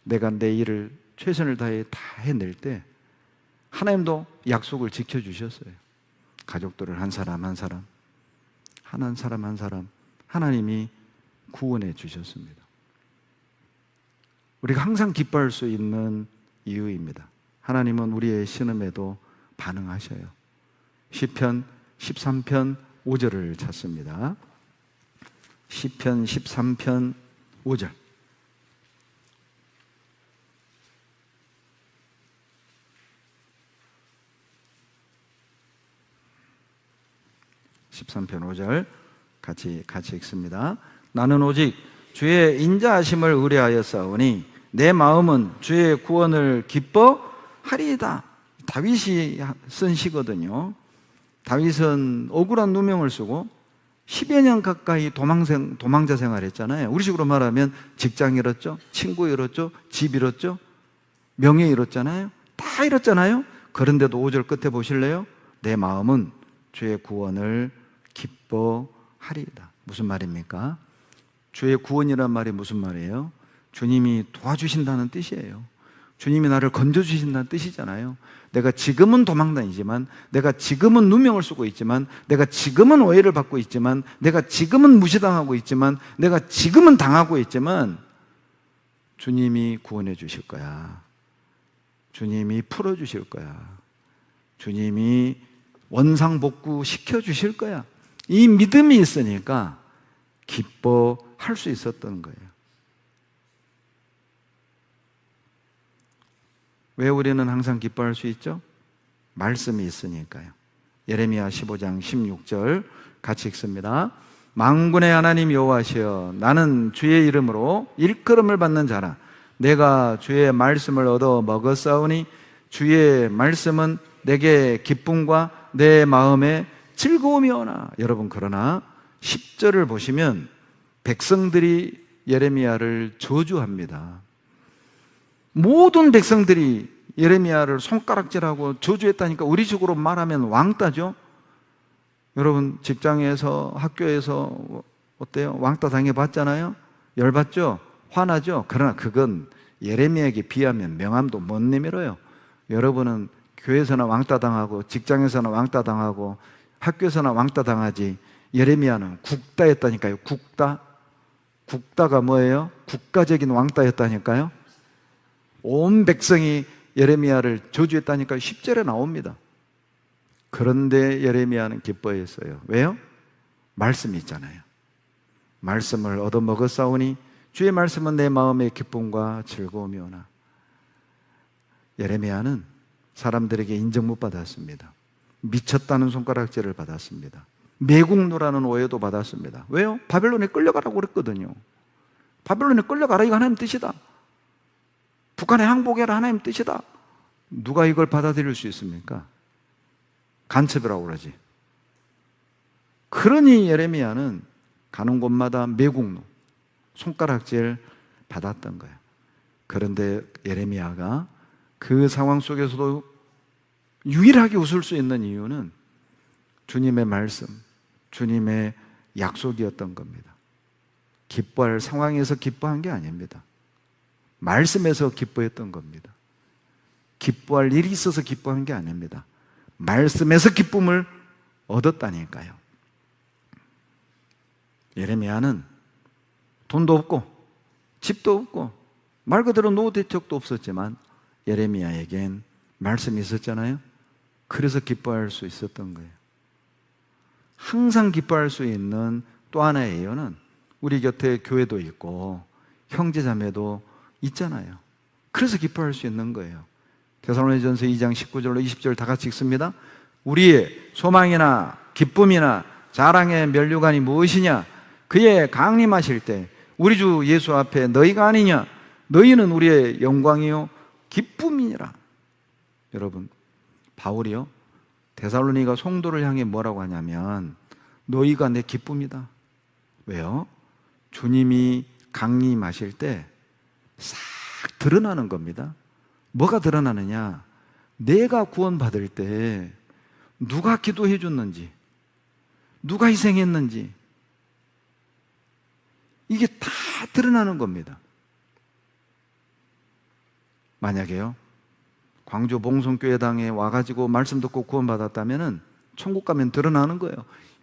내가 내 일을 최선을 다해 다 해낼 때 하나님도 약속을 지켜주셨어요. 가족들을 한 사람 한 사람 한 사람 한 사람 하나님이 구원해 주셨습니다. 우리가 항상 기뻐할 수 있는 이유입니다. 하나님은 우리의 신음에도 반응하셔요. 시편 13편 5절을 찾습니다. 시편 13편 5절. (13편 5절) 같이 읽습니다. 나는 오직 주의 인자하심을 의뢰하였사오니 내 마음은 주의 구원을 기뻐하리이다. 다윗이 쓴 시거든요. 다윗은 억울한 누명을 쓰고 10여 년 가까이 도망자 생활했잖아요. 우리식으로 말하면 직장 잃었죠, 친구 잃었죠, 집 잃었죠, 명예 잃었잖아요. 다 잃었잖아요. 그런데도 5절 끝에 보실래요? 내 마음은 주의 구원을 기뻐하리이다. 무슨 말입니까? 주의 구원이란 말이 무슨 말이에요? 주님이 도와주신다는 뜻이에요. 주님이 나를 건져주신다는 뜻이잖아요. 내가 지금은 도망다니지만, 내가 지금은 누명을 쓰고 있지만, 내가 지금은 오해를 받고 있지만, 내가 지금은 무시당하고 있지만, 내가 지금은 당하고 있지만 주님이 구원해 주실 거야. 주님이 풀어주실 거야. 주님이 원상복구 시켜주실 거야. 이 믿음이 있으니까 기뻐할 수 있었던 거예요. 왜 우리는 항상 기뻐할 수 있죠? 말씀이 있으니까요. 예레미야 15장 16절 같이 읽습니다. 만군의 하나님 여호와시여, 나는 주의 이름으로 일컬음을 받는 자라. 내가 주의 말씀을 얻어 먹었사오니 주의 말씀은 내게 기쁨과 내 마음에 즐거움이오나. 여러분, 그러나 10절을 보시면 백성들이 예레미야를 저주합니다. 모든 백성들이 예레미야를 손가락질하고 저주했다니까 우리식으로 말하면 왕따죠. 여러분, 직장에서 학교에서 어때요? 왕따 당해봤잖아요. 열받죠? 화나죠? 그러나 그건 예레미야에게 비하면 명함도 못 내밀어요. 여러분은 교회에서나 왕따 당하고 직장에서나 왕따 당하고 학교에서나 왕따 당하지, 예레미야는 국다였다니까요. 국다가 뭐예요? 국가적인 왕따였다니까요. 온 백성이 예레미야를 저주했다니까 10절에 나옵니다. 그런데 예레미야는 기뻐했어요. 왜요? 말씀이 있잖아요. 말씀을 얻어먹었사오니 주의 말씀은 내 마음의 기쁨과 즐거움이오나. 예레미야는 사람들에게 인정 못 받았습니다. 미쳤다는 손가락질을 받았습니다. 매국노라는 오해도 받았습니다. 왜요? 바벨론에 끌려가라고 그랬거든요. 바벨론에 끌려가라, 이거 하나님 뜻이다. 북한에 항복해라, 하나님 뜻이다. 누가 이걸 받아들일 수 있습니까? 간첩이라고 그러지. 그러니 예레미야는 가는 곳마다 매국노, 손가락질 받았던 거예요. 그런데 예레미야가 그 상황 속에서도 유일하게 웃을 수 있는 이유는 주님의 말씀, 주님의 약속이었던 겁니다. 기뻐할 상황에서 기뻐한 게 아닙니다. 말씀에서 기뻐했던 겁니다. 기뻐할 일이 있어서 기뻐한 게 아닙니다. 말씀에서 기쁨을 얻었다니까요. 예레미야는 돈도 없고 집도 없고 말 그대로 노후 대책도 없었지만 예레미야에겐 말씀이 있었잖아요. 그래서 기뻐할 수 있었던 거예요. 항상 기뻐할 수 있는 또 하나의 이유는 우리 곁에 교회도 있고 형제자매도 있잖아요. 그래서 기뻐할 수 있는 거예요. 데살로니가전서 2장 19절로 20절 다 같이 읽습니다. 우리의 소망이나 기쁨이나 자랑의 면류관이 무엇이냐? 그의 강림하실 때 우리 주 예수 앞에 너희가 아니냐? 너희는 우리의 영광이요 기쁨이니라. 여러분, 바울이요 데살로니가 성도를 향해 뭐라고 하냐면 너희가 내 기쁨이다. 왜요? 주님이 강림하실 때 싹 드러나는 겁니다. 뭐가 드러나느냐? 내가 구원받을 때 누가 기도해 줬는지, 누가 희생했는지, 이게 다 드러나는 겁니다. 만약에요, 광주 봉성교회당에 와가지고 말씀 듣고 구원받았다면은 천국 가면 드러나는 거예요.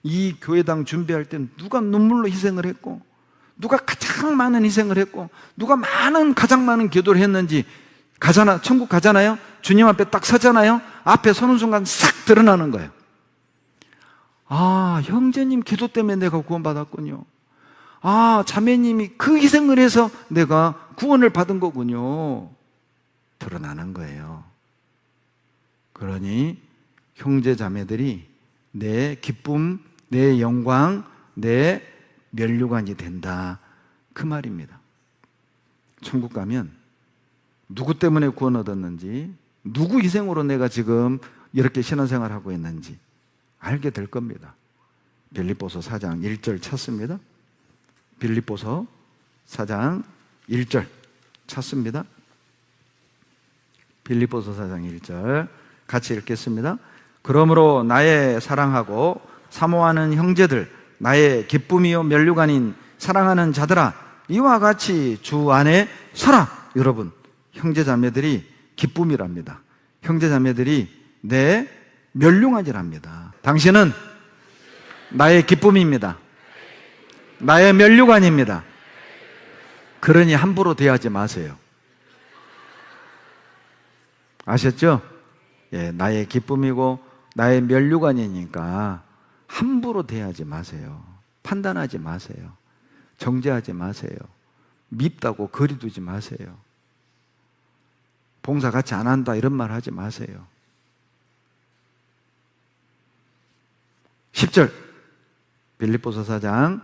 이 교회당 준비할 때 누가 눈물로 희생을 했고, 누가 가장 많은 희생을 했고, 누가 가장 많은 기도를 했는지 천국 가잖아요. 주님 앞에 딱 서잖아요. 앞에 서는 순간 싹 드러나는 거예요. 아, 형제님 기도 때문에 내가 구원받았군요. 아, 자매님이 그 희생을 해서 내가 구원을 받은 거군요. 드러나는 거예요. 그러니 형제 자매들이 내 기쁨, 내 영광, 내 면류관이 된다, 그 말입니다. 천국 가면 누구 때문에 구원 얻었는지, 누구 희생으로 내가 지금 이렇게 신앙생활 하고 있는지 알게 될 겁니다. 빌립보서 4장 1절 찾습니다. 빌립보서 4장 1절 찾습니다. 빌립보서 4장 1절 같이 읽겠습니다. 그러므로 나의 사랑하고 사모하는 형제들, 나의 기쁨이요 면류관인 사랑하는 자들아, 이와 같이 주 안에 서라. 여러분, 형제자매들이 기쁨이랍니다. 형제자매들이 내 면류관이랍니다. 당신은 나의 기쁨입니다. 나의 면류관입니다. 그러니 함부로 대하지 마세요. 아셨죠? 예, 나의 기쁨이고 나의 면류관이니까 함부로 대하지 마세요. 판단하지 마세요. 정죄하지 마세요. 밉다고 거리두지 마세요. 봉사 같이 안 한다 이런 말 하지 마세요. 10절, 빌립보서 4장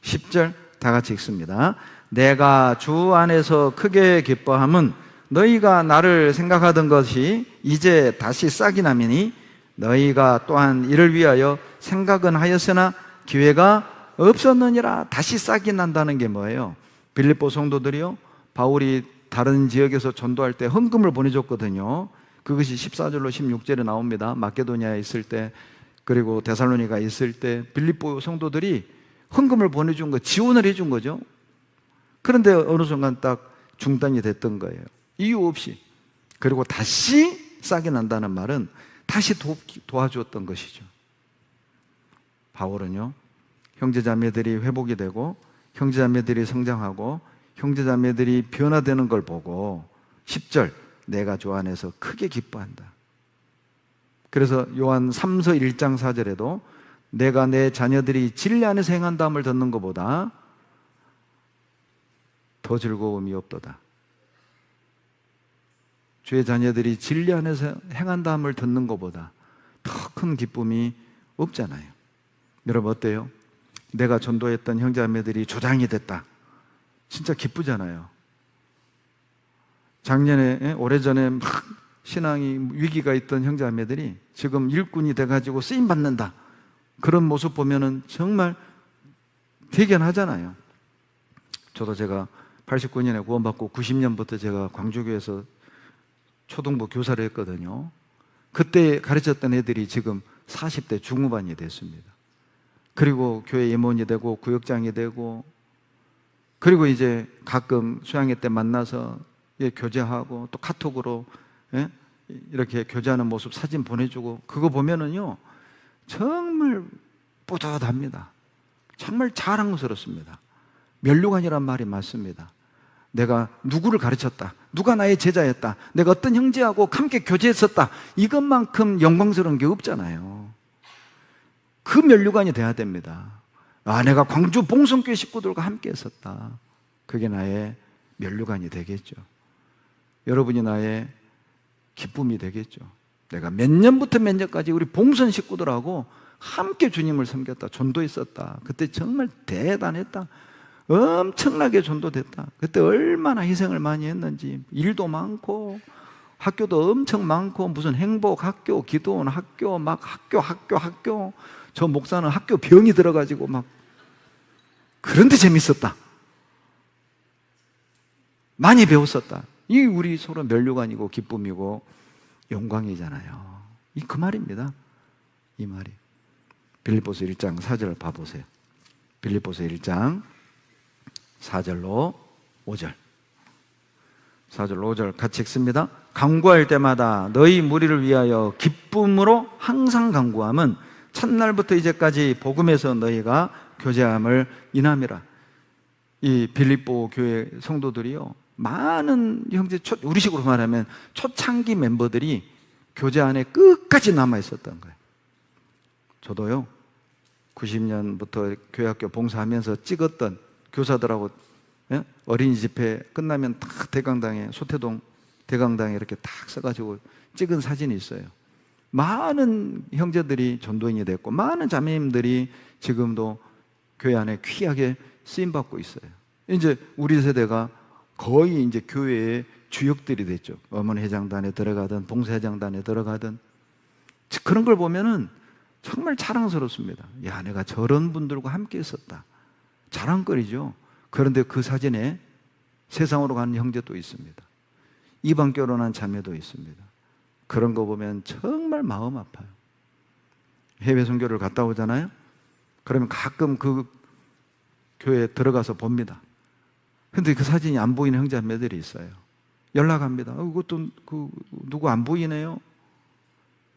10절 다 같이 읽습니다. 내가 주 안에서 크게 기뻐함은 너희가 나를 생각하던 것이 이제 다시 싹이 나미니 너희가 또한 이를 위하여 생각은 하였으나 기회가 없었느니라. 다시 싹이 난다는 게 뭐예요? 빌립보 성도들이요, 바울이 다른 지역에서 전도할 때 헌금을 보내줬거든요. 그것이 14절로 16절에 나옵니다. 마케도니아에 있을 때, 그리고 데살로니가 있을 때 빌립보 성도들이 헌금을 보내준 거, 지원을 해준 거죠. 그런데 어느 순간 딱 중단이 됐던 거예요. 이유 없이. 그리고 다시 싹이 난다는 말은 다시 도와주었던 것이죠. 바울은요, 형제자매들이 회복이 되고 형제자매들이 성장하고 형제자매들이 변화되는 걸 보고 10절, 내가 주 안에서 크게 기뻐한다. 그래서 요한 3서 1장 4절에도 내가 내 자녀들이 진리 안에서 행한다함을 듣는 것보다 더 즐거움이 없도다. 주의 자녀들이 진리 안에서 행한다함을 듣는 것보다 더 큰 기쁨이 없잖아요. 여러분 어때요? 내가 전도했던 형제자매들이 조장이 됐다. 진짜 기쁘잖아요. 작년에, 오래전에 막 신앙이 위기가 있던 형제자매들이 지금 일꾼이 돼가지고 쓰임받는다. 그런 모습 보면은 정말 대견하잖아요. 저도 제가 89년에 구원받고 90년부터 제가 광주교회에서 초등부 교사를 했거든요. 그때 가르쳤던 애들이 지금 40대 중후반이 됐습니다. 그리고 교회 임원이 되고 구역장이 되고, 그리고 이제 가끔 수양회 때 만나서 교제하고 또 카톡으로 이렇게 교제하는 모습 사진 보내주고, 그거 보면은요 정말 뿌듯합니다. 정말 자랑스럽습니다. 면류관이란 말이 맞습니다. 내가 누구를 가르쳤다, 누가 나의 제자였다, 내가 어떤 형제하고 함께 교제했었다, 이것만큼 영광스러운 게 없잖아요. 그 면류관이 돼야 됩니다. 아, 내가 광주 봉성교회 식구들과 함께 했었다. 그게 나의 면류관이 되겠죠. 여러분이 나의 기쁨이 되겠죠. 내가 몇 년부터 몇 년까지 우리 봉선 식구들하고 함께 주님을 섬겼다, 전도했었다. 그때 정말 대단했다. 엄청나게 전도됐다. 그때 얼마나 희생을 많이 했는지. 일도 많고 학교도 엄청 많고, 무슨 행복 학교, 기도원 학교, 막 학교. 저 목사는 학교 병이 들어가지고 막, 그런데 재밌었다. 많이 배웠었다. 이 우리 서로 면류관이고 기쁨이고 영광이잖아요. 이 그 말입니다. 이 말이. 빌립보서 1장 4절 봐보세요. 빌립보서 1장 4절로 5절. 4절, 5절 같이 읽습니다. 간구할 때마다 너희 무리를 위하여 기쁨으로 항상 간구함은 첫날부터 이제까지 복음에서 너희가 교제함을 인함이라. 이 빌립보 교회 성도들이요, 많은 형제, 우리식으로 말하면 초창기 멤버들이 교제 안에 끝까지 남아 있었던 거예요. 저도요 90년부터 교회학교 봉사하면서 찍었던 교사들하고, 예? 어린이 집회 끝나면 딱 대강당에, 소태동 대강당에 이렇게 딱 써가지고 찍은 사진이 있어요. 많은 형제들이 전도인이 됐고 많은 자매님들이 지금도 교회 안에 귀하게 쓰임받고 있어요. 이제 우리 세대가 거의 이제 교회의 주역들이 됐죠. 어머니 회장단에 들어가든 봉사회장단에 들어가든 그런 걸 보면은 정말 자랑스럽습니다. 야, 내가 저런 분들과 함께 있었다. 자랑거리죠. 그런데 그 사진에 세상으로 가는 형제도 있습니다. 이방 결혼한 자매도 있습니다. 그런 거 보면 정말 마음 아파요. 해외 선교를 갔다 오잖아요. 그러면 가끔 그 교회에 들어가서 봅니다. 근데 그 사진이 안 보이는 형제자매들이 있어요. 연락합니다. 그것도 누구 안 보이네요.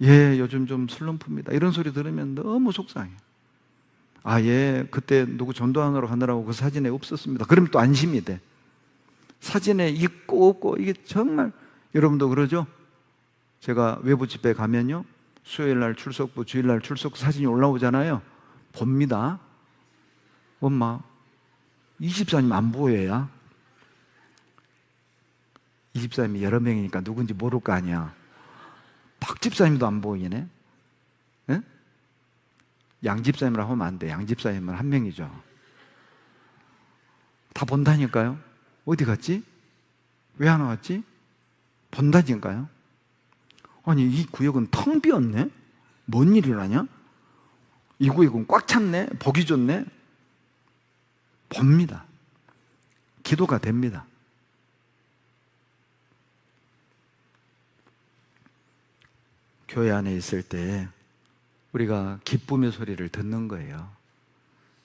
예, 요즘 좀 슬럼프입니다. 이런 소리 들으면 너무 속상해요. 아, 예, 그때 누구 전도하느라 가느라고 그 사진에 없었습니다. 그러면 또 안심이 돼. 사진에 있고 없고 이게 정말, 여러분도 그러죠? 제가 외부 집회 가면요, 수요일날 출석부, 주일날 출석 사진이 올라오잖아요. 봅니다. 엄마, 이 집사님 안 보여야? 이 집사님이 여러 명이니까 누군지 모를 거 아니야. 박 집사님도 안 보이네. 예? 양 집사님이라고 하면 안 돼. 양 집사님은 한 명이죠. 다 본다니까요. 어디 갔지? 왜 안 왔지? 본다니까요. 아니, 이 구역은 텅 비었네? 뭔 일이라냐? 이 구역은 꽉 찼네? 보기 좋네? 봅니다. 기도가 됩니다. 교회 안에 있을 때 우리가 기쁨의 소리를 듣는 거예요.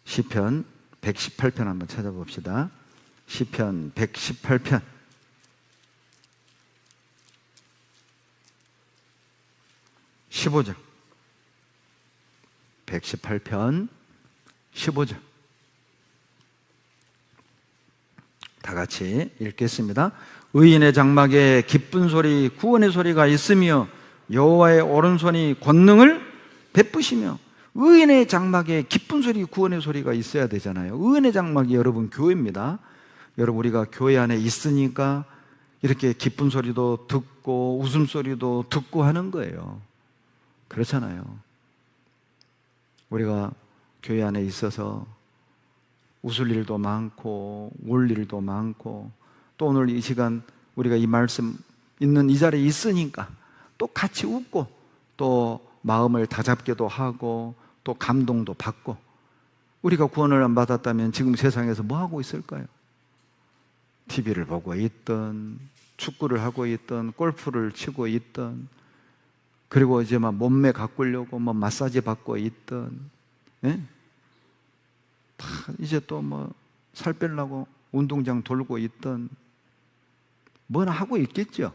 시편 118편 한번 찾아봅시다. 시편 118편 15절. 118편 15절. 다 같이 읽겠습니다. 의인의 장막에 기쁜 소리, 구원의 소리가 있으며 여호와의 오른손이 권능을 베푸시며. 의인의 장막에 기쁜 소리, 구원의 소리가 있어야 되잖아요. 의인의 장막이 여러분 교회입니다. 여러분, 우리가 교회 안에 있으니까 이렇게 기쁜 소리도 듣고 웃음소리도 듣고 하는 거예요. 그렇잖아요. 우리가 교회 안에 있어서 웃을 일도 많고 울 일도 많고, 또 오늘 이 시간 우리가 이 말씀 있는 이 자리에 있으니까 또 같이 웃고 또 마음을 다잡게도 하고 또 감동도 받고. 우리가 구원을 안 받았다면 지금 세상에서 뭐 하고 있을까요? TV를 보고 있든 축구를 하고 있든 골프를 치고 있든, 그리고 이제 막 몸매 가꾸려고 뭐 마사지 받고 있든, 예? 다 이제 또 뭐 살 빼려고 운동장 돌고 있든 뭐나 하고 있겠죠.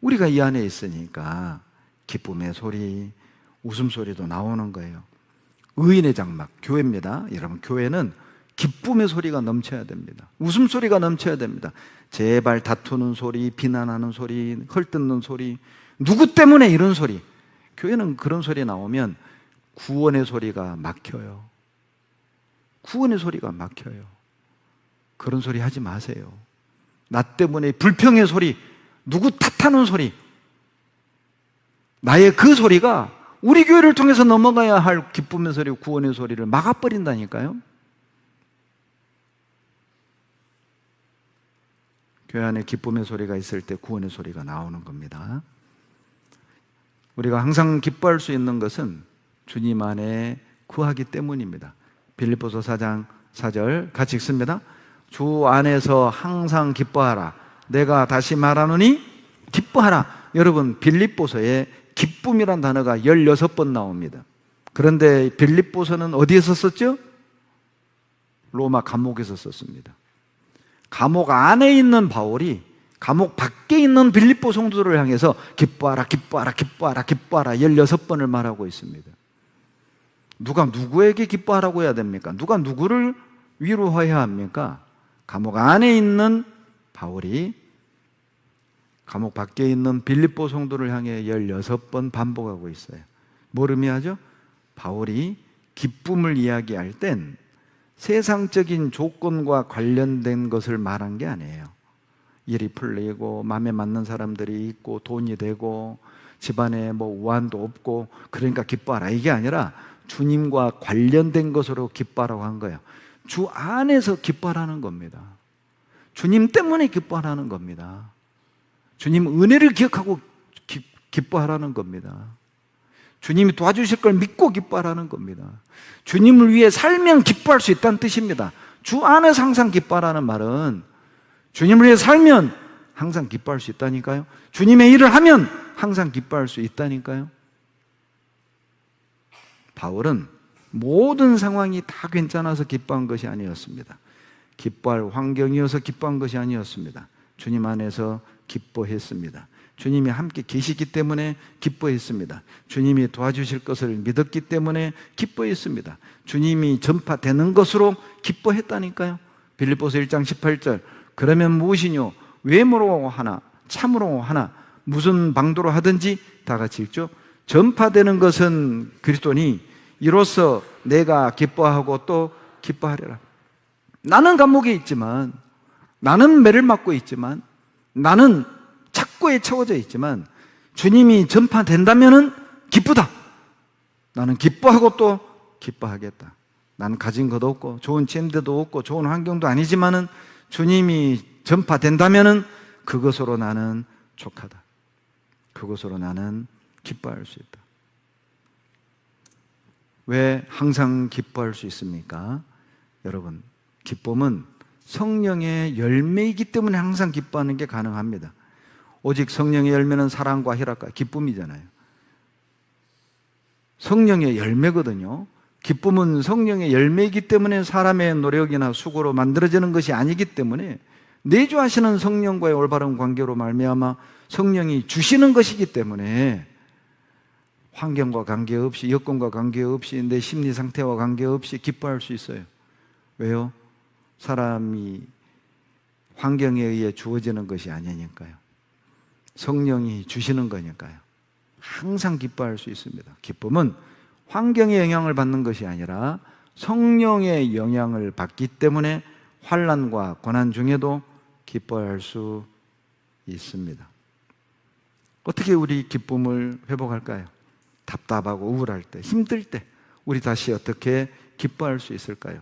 우리가 이 안에 있으니까 기쁨의 소리, 웃음소리도 나오는 거예요. 의인의 장막, 교회입니다. 여러분, 교회는 기쁨의 소리가 넘쳐야 됩니다. 웃음소리가 넘쳐야 됩니다. 제발 다투는 소리, 비난하는 소리, 헐뜯는 소리, 누구 때문에 이런 소리. 교회는 그런 소리 나오면 구원의 소리가 막혀요. 구원의 소리가 막혀요. 그런 소리 하지 마세요. 나 때문에 불평의 소리, 누구 탓하는 소리, 나의 그 소리가 우리 교회를 통해서 넘어가야 할 기쁨의 소리, 구원의 소리를 막아버린다니까요. 교회 안에 기쁨의 소리가 있을 때 구원의 소리가 나오는 겁니다. 우리가 항상 기뻐할 수 있는 것은 주님 안에 구하기 때문입니다. 빌립보서 4장 4절 같이 읽습니다. 주 안에서 항상 기뻐하라. 내가 다시 말하노니 기뻐하라. 여러분, 빌립보서에 기쁨이란 단어가 16번 나옵니다. 그런데 빌립보서는 어디에서 썼죠? 로마 감옥에서 썼습니다. 감옥 안에 있는 바울이 감옥 밖에 있는 빌립보 성도들을 향해서 기뻐하라, 기뻐하라, 기뻐하라, 기뻐하라 16번을 말하고 있습니다. 누가 누구에게 기뻐하라고 해야 됩니까? 누가 누구를 위로해야 합니까? 감옥 안에 있는 바울이 감옥 밖에 있는 빌립보 성도를 향해 16번 반복하고 있어요. 뭘 의미하죠? 바울이 기쁨을 이야기할 땐 세상적인 조건과 관련된 것을 말한 게 아니에요. 일이 풀리고 마음에 맞는 사람들이 있고 돈이 되고 집안에 뭐 우환도 없고 그러니까 기뻐하라 이게 아니라 주님과 관련된 것으로 기뻐하라고 한 거예요. 주 안에서 기뻐하라는 겁니다. 주님 때문에 기뻐하라는 겁니다. 주님 은혜를 기억하고 기뻐하라는 겁니다. 주님이 도와주실 걸 믿고 기뻐하라는 겁니다. 주님을 위해 살면 기뻐할 수 있다는 뜻입니다. 주 안에서 항상 기뻐하라는 말은 주님을 위해 살면 항상 기뻐할 수 있다니까요. 주님의 일을 하면 항상 기뻐할 수 있다니까요. 바울은 모든 상황이 다 괜찮아서 기뻐한 것이 아니었습니다. 기뻐할 환경이어서 기뻐한 것이 아니었습니다. 주님 안에서 기뻐했습니다. 주님이 함께 계시기 때문에 기뻐했습니다. 주님이 도와주실 것을 믿었기 때문에 기뻐했습니다. 주님이 전파되는 것으로 기뻐했다니까요. 빌립보서 1장 18절 그러면 무엇이뇨? 외모로 하나 참으로 하나 무슨 방도로 하든지 다 같이 읽죠. 전파되는 것은 그리스도니 이로써 내가 기뻐하고 또 기뻐하리라. 나는 감옥에 있지만 나는 매를 맞고 있지만 나는 착고에 채워져 있지만 주님이 전파된다면 기쁘다. 나는 기뻐하고 또 기뻐하겠다. 나는 가진 것도 없고 좋은 침대도 없고 좋은 환경도 아니지만은 주님이 전파된다면 그것으로 나는 족하다. 그것으로 나는 기뻐할 수 있다. 왜 항상 기뻐할 수 있습니까? 여러분, 기쁨은 성령의 열매이기 때문에 항상 기뻐하는 게 가능합니다. 오직 성령의 열매는 사랑과 희락과 기쁨이잖아요. 성령의 열매거든요. 기쁨은 성령의 열매이기 때문에 사람의 노력이나 수고로 만들어지는 것이 아니기 때문에 내주하시는 성령과의 올바른 관계로 말미암아 성령이 주시는 것이기 때문에 환경과 관계없이 여건과 관계없이 내 심리 상태와 관계없이 기뻐할 수 있어요. 왜요? 사람이 환경에 의해 주어지는 것이 아니니까요. 성령이 주시는 거니까요. 항상 기뻐할 수 있습니다. 기쁨은 환경의 영향을 받는 것이 아니라 성령의 영향을 받기 때문에 환난과 고난 중에도 기뻐할 수 있습니다. 어떻게 우리 기쁨을 회복할까요? 답답하고 우울할 때, 힘들 때 우리 다시 어떻게 기뻐할 수 있을까요?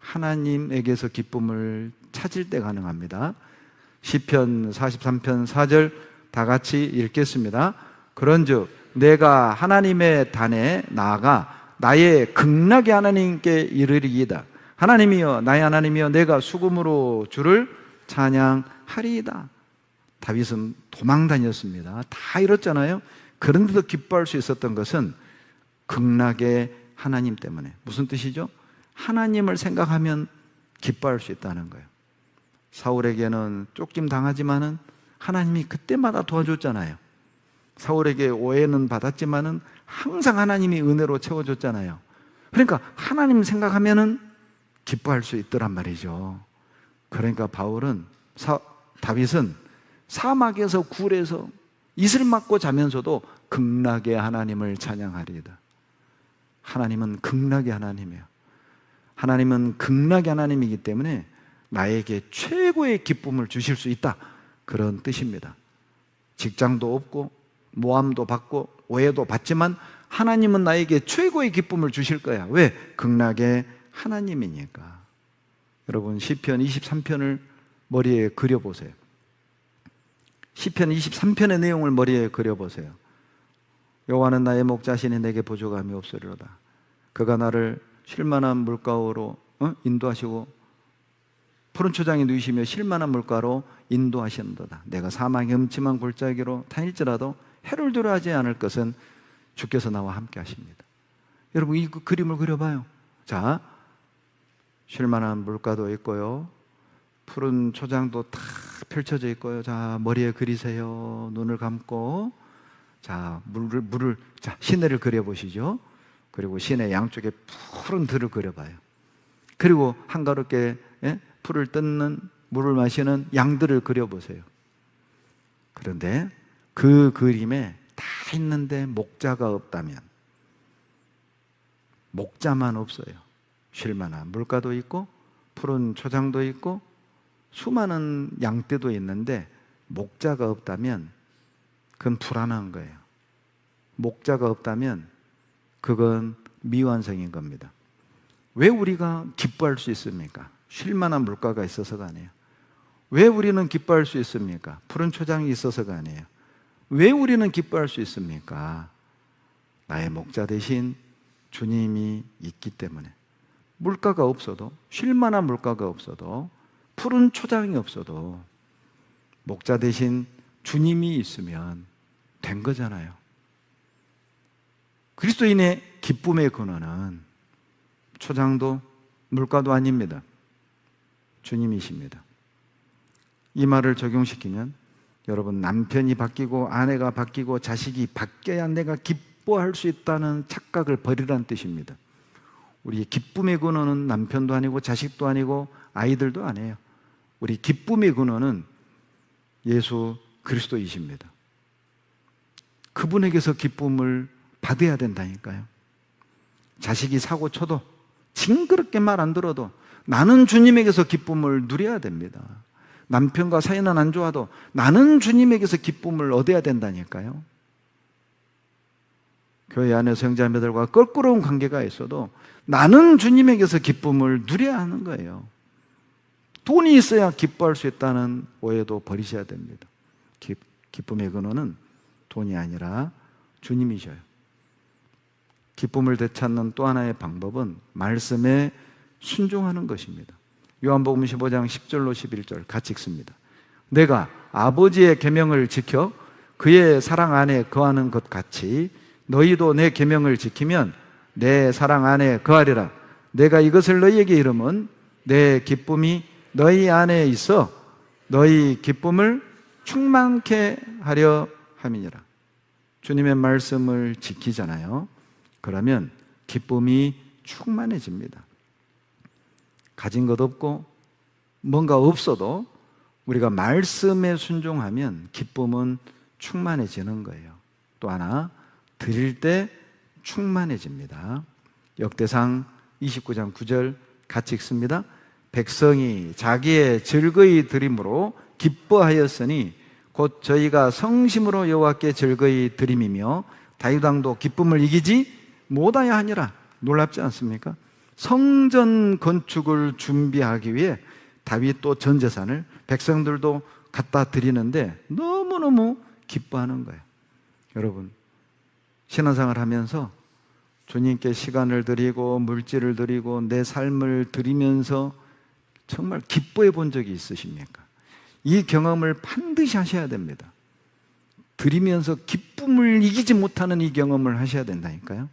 하나님에게서 기쁨을 찾을 때 가능합니다. 시편 43편 4절 다 같이 읽겠습니다. 그런즉 내가 하나님의 단에 나아가 나의 극락의 하나님께 이르리이다. 하나님이여 나의 하나님이여 내가 수금으로 주를 찬양하리이다. 다윗은 도망 다녔습니다. 다 잃었잖아요. 그런데도 기뻐할 수 있었던 것은 극락의 하나님 때문에. 무슨 뜻이죠? 하나님을 생각하면 기뻐할 수 있다는 거예요. 사울에게는 쫓김 당하지만은 하나님이 그때마다 도와줬잖아요. 사울에게 오해는 받았지만은 항상 하나님이 은혜로 채워줬잖아요. 그러니까 하나님 생각하면은 기뻐할 수 있더란 말이죠. 그러니까 다윗은 사막에서 굴에서 이슬 맞고 자면서도 극락의 하나님을 찬양하리이다. 하나님은 극락의 하나님이에요. 하나님은 극락의 하나님이기 때문에 나에게 최고의 기쁨을 주실 수 있다. 그런 뜻입니다. 직장도 없고 모함도 받고 오해도 받지만 하나님은 나에게 최고의 기쁨을 주실 거야. 왜? 극락의 하나님이니까. 여러분 시편 23편을 머리에 그려보세요. 시편 23편의 내용을 머리에 그려보세요. 여호와는 나의 목자시니 내게 부족함이 없으리로다. 그가 나를 쉴만한 물가로 인도하시고 푸른 초장에 누이시며 쉴만한 물가로 인도하시는도다. 내가 사망의 음침한 골짜기로 다닐지라도 해를 두려워하지 않을 것은 주께서 나와 함께 하십니다. 여러분 이 그림을 그려봐요. 자, 쉴만한 물가도 있고요. 푸른 초장도 다 펼쳐져 있고요. 자, 머리에 그리세요. 눈을 감고. 자, 물을 자, 시내를 그려보시죠. 그리고 시내 양쪽에 푸른 들을 그려봐요. 그리고 한가롭게 풀을 뜯는, 물을 마시는 양들을 그려보세요. 그런데 그 그림에 다 있는데 목자가 없다면, 목자만 없어요. 쉴만한 물가도 있고 푸른 초장도 있고 수많은 양떼도 있는데 목자가 없다면 그건 불안한 거예요. 목자가 없다면 그건 미완성인 겁니다. 왜 우리가 기뻐할 수 있습니까? 쉴만한 물가가 있어서가 아니에요. 왜 우리는 기뻐할 수 있습니까? 푸른 초장이 있어서가 아니에요. 왜 우리는 기뻐할 수 있습니까? 나의 목자 대신 주님이 있기 때문에. 물가가 없어도, 쉴만한 물가가 없어도, 푸른 초장이 없어도 목자 대신 주님이 있으면 된 거잖아요. 그리스도인의 기쁨의 근원은 초장도 물가도 아닙니다. 주님이십니다. 이 말을 적용시키면 여러분, 남편이 바뀌고 아내가 바뀌고 자식이 바뀌어야 내가 기뻐할 수 있다는 착각을 버리라는 뜻입니다. 우리의 기쁨의 근원은 남편도 아니고 자식도 아니고 아이들도 아니에요. 우리 기쁨의 근원은 예수 그리스도이십니다. 그분에게서 기쁨을 받아야 된다니까요. 자식이 사고 쳐도, 징그럽게 말 안 들어도 나는 주님에게서 기쁨을 누려야 됩니다. 남편과 사이는 안 좋아도 나는 주님에게서 기쁨을 얻어야 된다니까요. 교회 안에 성자매들과 껄끄러운 관계가 있어도 나는 주님에게서 기쁨을 누려야 하는 거예요. 돈이 있어야 기뻐할 수 있다는 오해도 버리셔야 됩니다. 기쁨의 근원은 돈이 아니라 주님이셔요. 기쁨을 되찾는 또 하나의 방법은 말씀에 순종하는 것입니다. 요한복음 15장 10절로 11절 같이 읽습니다. 내가 아버지의 계명을 지켜 그의 사랑 안에 거하는 것 같이 너희도 내 계명을 지키면 내 사랑 안에 거하리라. 내가 이것을 너희에게 이름은 내 기쁨이 너희 안에 있어 너희 기쁨을 충만케 하려 함이니라. 주님의 말씀을 지키잖아요. 그러면 기쁨이 충만해집니다. 가진 것 없고 뭔가 없어도 우리가 말씀에 순종하면 기쁨은 충만해지는 거예요. 또 하나, 드릴 때 충만해집니다. 역대상 29장 9절 같이 읽습니다. 백성이 자기의 즐거이 드림으로 기뻐하였으니 곧 저희가 성심으로 여호와께 즐거이 드림이며 다윗 왕도 기쁨을 이기지 못하여 하니라. 놀랍지 않습니까? 성전 건축을 준비하기 위해 다윗도 전 재산을 백성들도 갖다 드리는데 너무너무 기뻐하는 거예요. 여러분, 신앙생활 하면서 주님께 시간을 드리고 물질을 드리고 내 삶을 드리면서 정말 기뻐해 본 적이 있으십니까? 이 경험을 반드시 하셔야 됩니다. 드리면서 기쁨을 이기지 못하는 이 경험을 하셔야 된다니까요.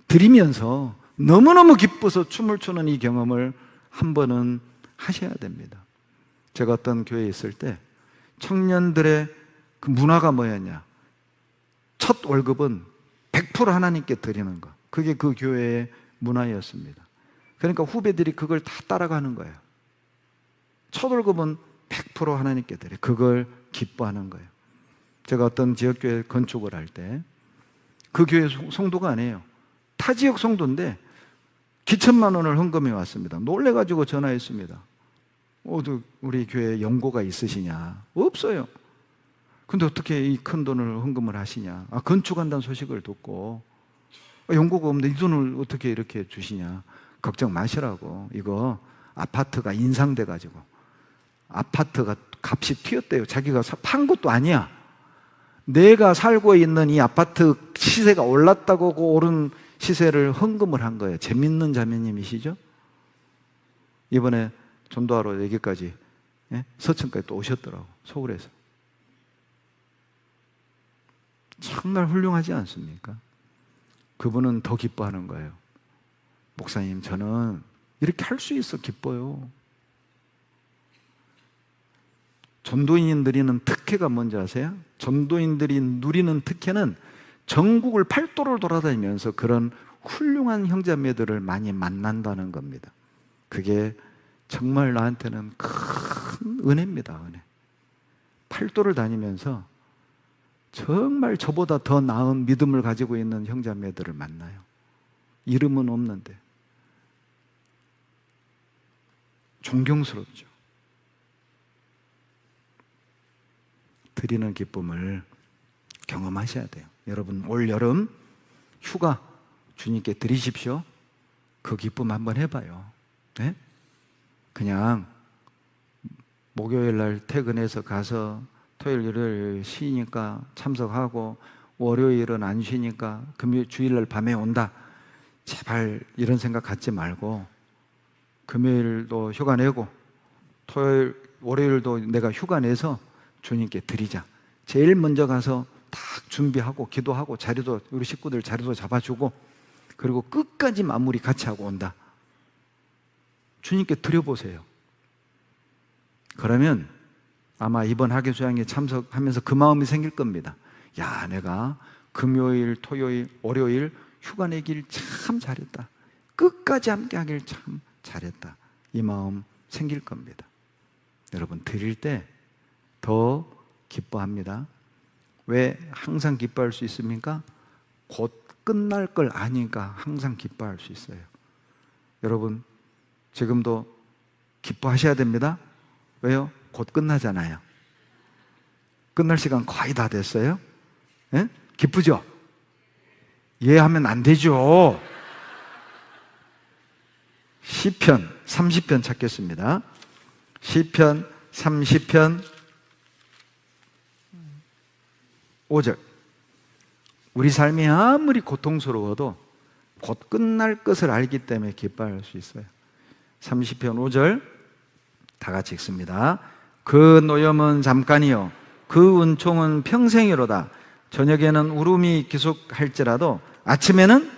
드리면서 너무너무 기뻐서 춤을 추는 이 경험을 한 번은 하셔야 됩니다. 제가 어떤 교회에 있을 때 청년들의 그 문화가 뭐였냐? 첫 월급은 100% 하나님께 드리는 거. 그게 그 교회의 문화였습니다. 그러니까 후배들이 그걸 다 따라가는 거예요. 첫 월급은 100% 하나님께 드려. 그걸 기뻐하는 거예요. 제가 어떤 지역교회 건축을 할 때 그 교회 성도가 아니에요. 타 지역 성도인데 기천만 원을 헌금해 왔습니다. 놀래가지고 전화했습니다. 우리 교회에 연고가 있으시냐? 없어요. 근데 어떻게 이 큰 돈을 헌금을 하시냐? 건축한다는 소식을 듣고 연고가 없는데 이 돈을 어떻게 이렇게 주시냐? 걱정 마시라고. 이거 아파트가 인상돼가지고 아파트가 값이 튀었대요. 자기가 판 것도 아니야. 내가 살고 있는 이 아파트 시세가 올랐다고 그 오른 시세를 헌금을 한 거예요. 재밌는 자매님이시죠? 이번에 전도하러 여기까지 서천까지 또 오셨더라고. 서울에서. 정말 훌륭하지 않습니까? 그분은 더 기뻐하는 거예요. 목사님, 저는 이렇게 할 수 있어 기뻐요. 전도인이 누리는 특혜가 뭔지 아세요? 전도인들이 누리는 특혜는 전국을 팔도를 돌아다니면서 그런 훌륭한 형제자매들을 많이 만난다는 겁니다. 그게 정말 나한테는 큰 은혜입니다. 은혜. 팔도를 다니면서 정말 저보다 더 나은 믿음을 가지고 있는 형제자매들을 만나요. 이름은 없는데 존경스럽죠. 드리는 기쁨을 경험하셔야 돼요. 여러분, 올 여름 휴가 주님께 드리십시오. 그 기쁨 한번 해봐요. 네? 그냥 목요일 날 퇴근해서 가서 토요일, 일요일 쉬니까 참석하고 월요일은 안 쉬니까 금요일, 주일날 밤에 온다. 제발 이런 생각 갖지 말고 금요일도 휴가 내고 토요일, 월요일도 내가 휴가 내서 주님께 드리자. 제일 먼저 가서 딱 준비하고 기도하고 자리도 우리 식구들 자리도 잡아주고 그리고 끝까지 마무리 같이 하고 온다. 주님께 드려보세요. 그러면 아마 이번 학예수양에 참석하면서 그 마음이 생길 겁니다. 야, 내가 금요일, 토요일, 월요일 휴가 내길 참 잘했다. 끝까지 함께 하길 참 잘했다. 이 마음 생길 겁니다. 여러분, 드릴 때 더 기뻐합니다. 왜 항상 기뻐할 수 있습니까? 곧 끝날 걸 아니까 항상 기뻐할 수 있어요. 여러분, 지금도 기뻐하셔야 됩니다. 왜요? 곧 끝나잖아요. 끝날 시간 거의 다 됐어요. 예? 기쁘죠? 이해하면 안 되죠. 시편 30편 찾겠습니다. 시편 30편 5절. 우리 삶이 아무리 고통스러워도 곧 끝날 것을 알기 때문에 기뻐할 수 있어요. 30편 5절 다 같이 읽습니다. 그 노염은 잠깐이요 그 은총은 평생이로다. 저녁에는 울음이 기속할지라도 아침에는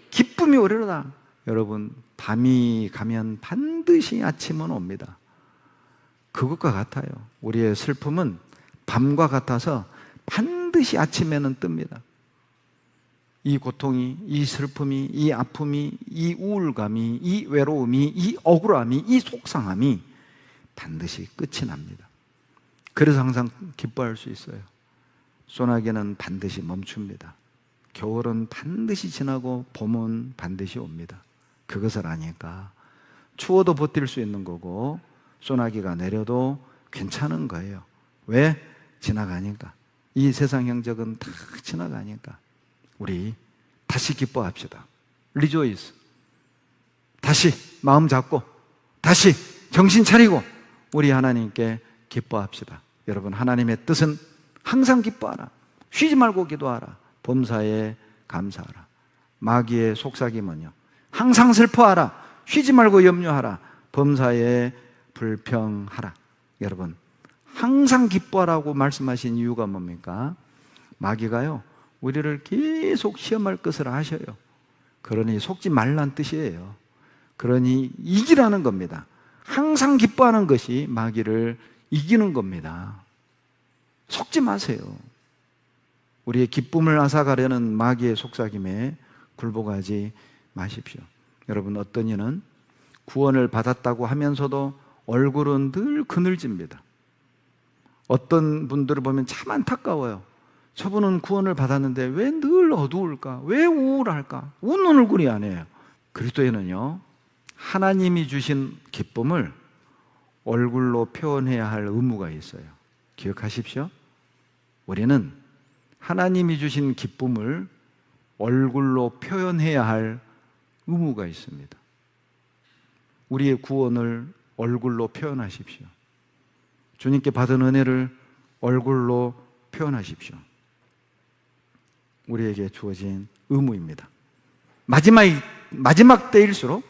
기쁨이 오리로다. 여러분, 밤이 가면 반드시 아침은 옵니다. 그것과 같아요. 우리의 슬픔은 밤과 같아서 반드시 아침에는 뜹니다. 이 고통이, 이 슬픔이, 이 아픔이, 이 우울감이, 이 외로움이, 이 억울함이, 이 속상함이 반드시 끝이 납니다. 그래서 항상 기뻐할 수 있어요. 소나기는 반드시 멈춥니다. 겨울은 반드시 지나고 봄은 반드시 옵니다. 그것을 아니까 추워도 버틸 수 있는 거고 소나기가 내려도 괜찮은 거예요. 왜? 지나가니까. 이 세상 형적은 다 지나가니까. 우리 다시 기뻐합시다. 리조이스. 다시 마음 잡고 다시 정신 차리고 우리 하나님께 기뻐합시다. 여러분, 하나님의 뜻은 항상 기뻐하라. 쉬지 말고 기도하라. 범사에 감사하라. 마귀의 속삭임은요, 항상 슬퍼하라. 쉬지 말고 염려하라. 범사에 불평하라. 여러분, 항상 기뻐하라고 말씀하신 이유가 뭡니까? 마귀가요, 우리를 계속 시험할 것을 아셔요. 그러니 속지 말란 뜻이에요. 그러니 이기라는 겁니다. 항상 기뻐하는 것이 마귀를 이기는 겁니다. 속지 마세요. 우리의 기쁨을 앗아가려는 마귀의 속삭임에 굴복하지 마십시오. 여러분, 어떤 이는 구원을 받았다고 하면서도 얼굴은 늘 그늘집니다. 어떤 분들을 보면 참 안타까워요. 저분은 구원을 받았는데 왜 늘 어두울까? 왜 우울할까? 웃는 얼굴이 아니에요. 그리스도인은요, 하나님이 주신 기쁨을 얼굴로 표현해야 할 의무가 있어요. 기억하십시오. 우리는 하나님이 주신 기쁨을 얼굴로 표현해야 할 의무가 있습니다. 우리의 구원을 얼굴로 표현하십시오. 주님께 받은 은혜를 얼굴로 표현하십시오. 우리에게 주어진 의무입니다. 마지막 때일수록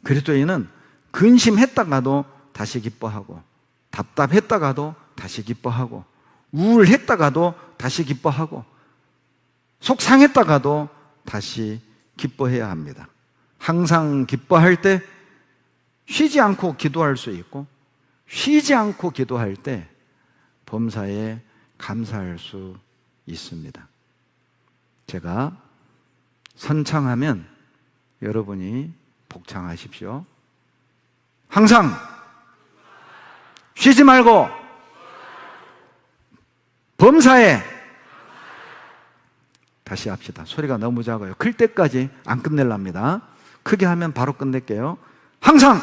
그리스도인은 근심했다가도 다시 기뻐하고, 답답했다가도 다시 기뻐하고, 우울했다가도 다시 기뻐하고, 속상했다가도 다시 기뻐해야 합니다. 항상 기뻐할 때 쉬지 않고 기도할 수 있고, 쉬지 않고 기도할 때 범사에 감사할 수 있습니다. 제가 선창하면 여러분이 복창하십시오. 항상 쉬지 말고 범사에, 다시 합시다. 소리가 너무 작아요. 클 때까지 안 끝낼랍니다. 크게 하면 바로 끝낼게요. 항상,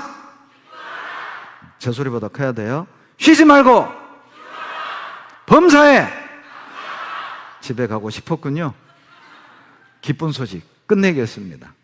제 소리보다 커야 돼요. 쉬지 말고 범사에. 집에 가고 싶었군요. 기쁜 소식 끝내겠습니다.